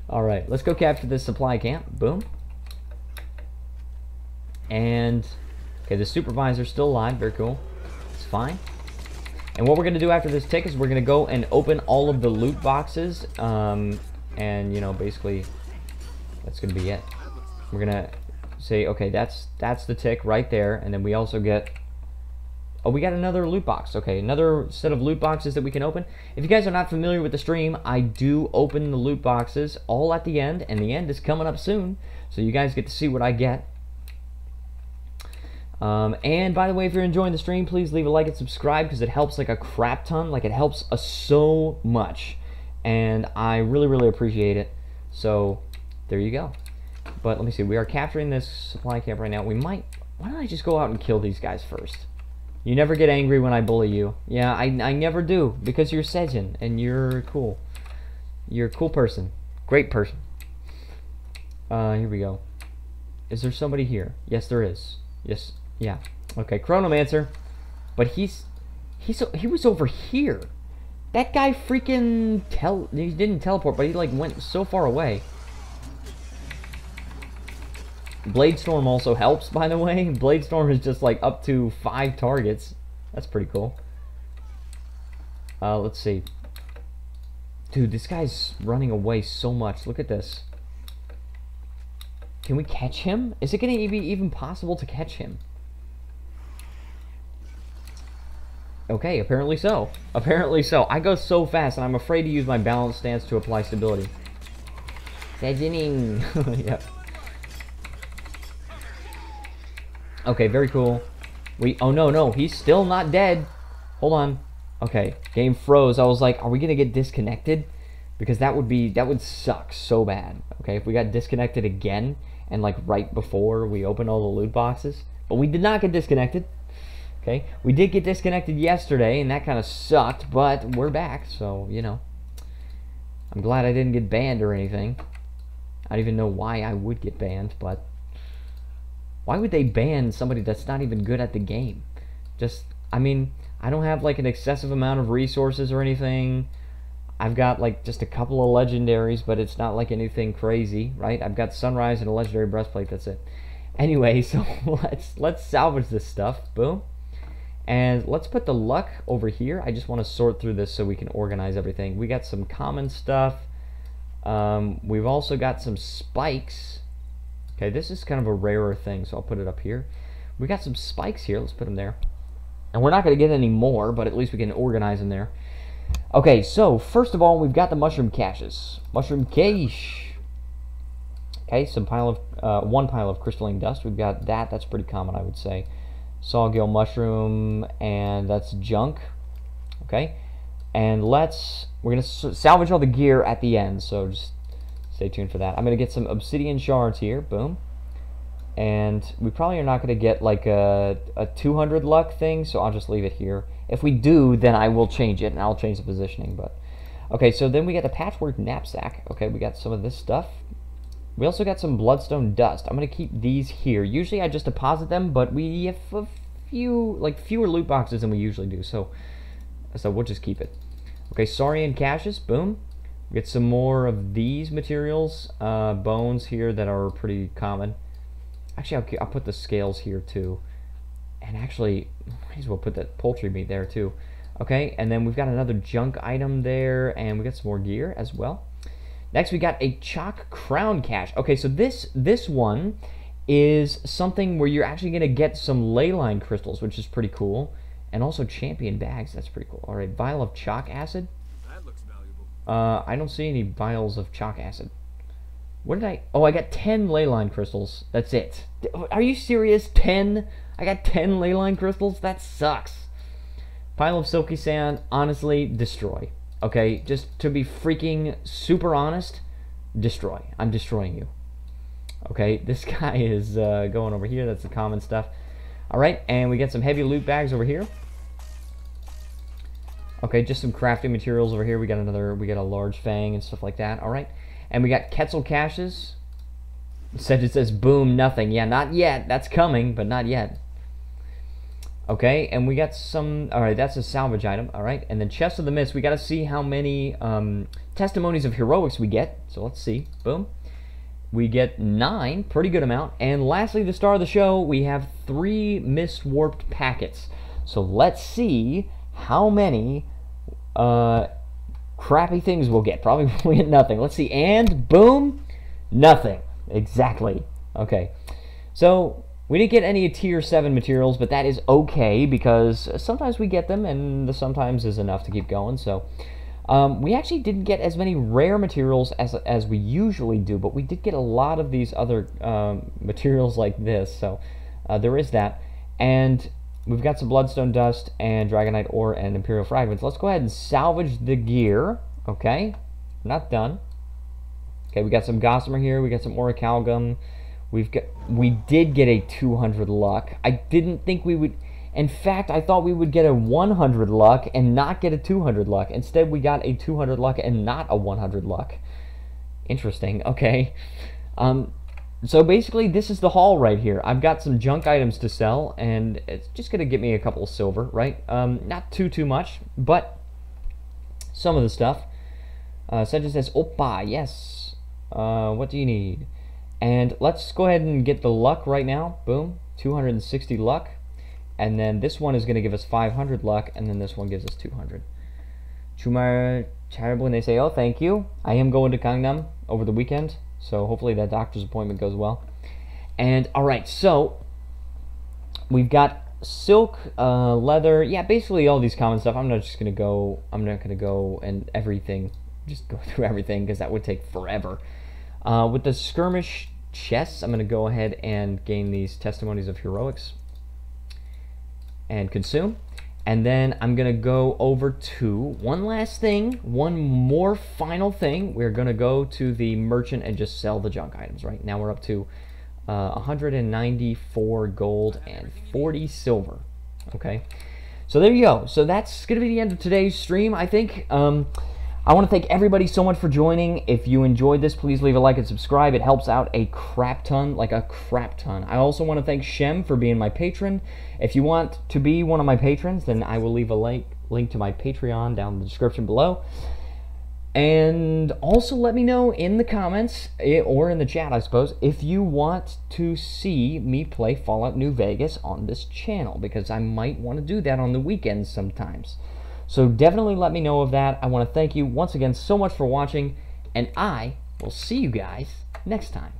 Alright, let's go capture this supply camp. Boom. And, okay, the supervisor's still alive. Very cool. It's fine. And what we're going to do after this tick is we're going to go and open all of the loot boxes. And, you know, basically, that's going to be it. We're going to say, okay, that's the tick right there. And then we also get... Oh, we got another loot box. Okay, another set of loot boxes that we can open. If you guys are not familiar with the stream, I do open the loot boxes all at the end, and the end is coming up soon, so you guys get to see what I get. And by the way, if you're enjoying the stream, please leave a like and subscribe, because it helps like a crap ton. Like, it helps us so much, and I really, really appreciate it. So, there you go. But let me see, we are capturing this supply camp right now. We might... Why don't I just go out and kill these guys first? You never get angry when I bully you. Yeah, I never do, because you're Sejin, and you're cool. You're a cool person. Great person. Here we go. Is there somebody here? Yes, there is. Yes, yeah. Okay, Chronomancer. But he was over here. That guy freaking he didn't teleport, but he like went so far away. Bladestorm also helps, by the way. Bladestorm is just like up to 5 targets. That's pretty cool. Let's see. Dude, this guy's running away so much. Look at this. Can we catch him? Is it going to be even possible to catch him? Okay, apparently so. Apparently so. I go so fast, and I'm afraid to use my balance stance to apply stability. Sejining. Yep. Okay, very cool. Oh no, he's still not dead. Hold on. Okay, game froze. I was like, are we gonna get disconnected? Because that would suck so bad. Okay, if we got disconnected again, and like right before we opened all the loot boxes. But we did not get disconnected. Okay, we did get disconnected yesterday, and that kind of sucked, but we're back, so, you know. I'm glad I didn't get banned or anything. I don't even know why I would get banned, but... Why would they ban somebody that's not even good at the game? Just, I mean, I don't have like an excessive amount of resources or anything. I've got like just a couple of legendaries, but it's not like anything crazy, right? I've got Sunrise and a legendary breastplate, that's it. Anyway, so let's salvage this stuff. Boom. And let's put the luck over here. I just want to sort through this so we can organize everything. We got some common stuff. We've also got some spikes. Okay, this is kind of a rarer thing, so I'll put it up here. We got some spikes here. Let's put them there. And we're not going to get any more, but at least we can organize them there. Okay, so first of all, we've got the mushroom caches. Mushroom cache. Okay, one pile of crystalline dust. We've got that. That's pretty common, I would say. Sawgill mushroom, and that's junk. Okay, and we're going to salvage all the gear at the end, so just stay tuned for that. I'm going to get some obsidian shards here. Boom. And we probably are not going to get like a 200 luck thing, so I'll just leave it here. If we do, then I will change it, and I'll change the positioning. But okay, so then we got the patchwork knapsack. Okay, we got some of this stuff. We also got some bloodstone dust. I'm going to keep these here. Usually I just deposit them, but we have a fewer loot boxes than we usually do, so we'll just keep it. Okay, Saurian caches. Boom. We get some more of these materials, bones here that are pretty common. Actually, I'll put the scales here too. And actually, might as well put that poultry meat there too. Okay, and then we've got another junk item there, and we got some more gear as well. Next, we got a chalk crown cache. Okay, so this one is something where you're actually going to get some ley line crystals, which is pretty cool. And also champion bags, that's pretty cool. All right, vial of chalk acid. That looks valuable. I don't see any vials of chalk acid. What did I... Oh, I got 10 ley line crystals. That's it. Are you serious? 10? I got 10 ley line crystals? That sucks. Pile of silky sand. Honestly, destroy. Okay, just to be freaking super honest, destroy. I'm destroying you. Okay, this guy is going over here. That's the common stuff. All right, and we get some heavy loot bags over here. Okay, just some crafting materials over here. We got a large fang and stuff like that. All right, and we got Quetzal caches. It says boom, nothing. Yeah, not yet. That's coming, but not yet. Okay, and we got some. All right, that's a salvage item. All right, and then Chest of the Mist. We got to see how many testimonies of heroics we get. So let's see. Boom. We get 9, pretty good amount. And lastly, the star of the show, we have 3 mist warped packets. So let's see how many crappy things we'll get. Probably we'll get nothing. Let's see. And boom, nothing. Exactly. Okay. So we didn't get any tier 7 materials, but that is okay because sometimes we get them, and the sometimes is enough to keep going. So we actually didn't get as many rare materials as we usually do, but we did get a lot of these other materials like this. So there is that, and we've got some bloodstone dust and dragonite ore and imperial fragments. Let's go ahead and salvage the gear. Okay, not done. Okay, we got some gossamer here. We got some orichalcum. We did get a 200 luck. I didn't think we would. In fact, I thought we would get a 100 luck and not get a 200 luck. Instead, we got a 200 luck and not a 100 luck. Interesting. Okay. So basically, this is the haul right here. I've got some junk items to sell, and it's just going to get me a couple of silver, right? Not too much, but some of the stuff. Such as says, Oppa, yes. What do you need? And let's go ahead and get the luck right now. Boom. 260 luck. And then this one is going to give us 500 luck, and then this one gives us 200. Chumar Charitable, and they say, oh, thank you. I am going to Gangnam over the weekend, so hopefully that doctor's appointment goes well. And, all right, so we've got silk, leather, yeah, basically all these common stuff. I'm not going to go and everything, just go through everything, because that would take forever. With the skirmish chests, I'm going to go ahead and gain these testimonies of heroics and consume, and then I'm gonna go over to one last thing, one more final thing. We're gonna go to the merchant and just sell the junk items. Right now we're up to 194 gold and 40 silver. Okay, so there you go. So that's gonna be the end of today's stream, I think. I want to thank everybody so much for joining. If you enjoyed this, please leave a like and subscribe. It helps out a crap ton, like a crap ton. I also want to thank Shem for being my patron. If you want to be one of my patrons, then I will leave a link to my Patreon down in the description below. And also let me know in the comments, or in the chat, I suppose, if you want to see me play Fallout New Vegas on this channel, because I might want to do that on the weekends sometimes. So definitely let me know of that. I want to thank you once again so much for watching, and I will see you guys next time.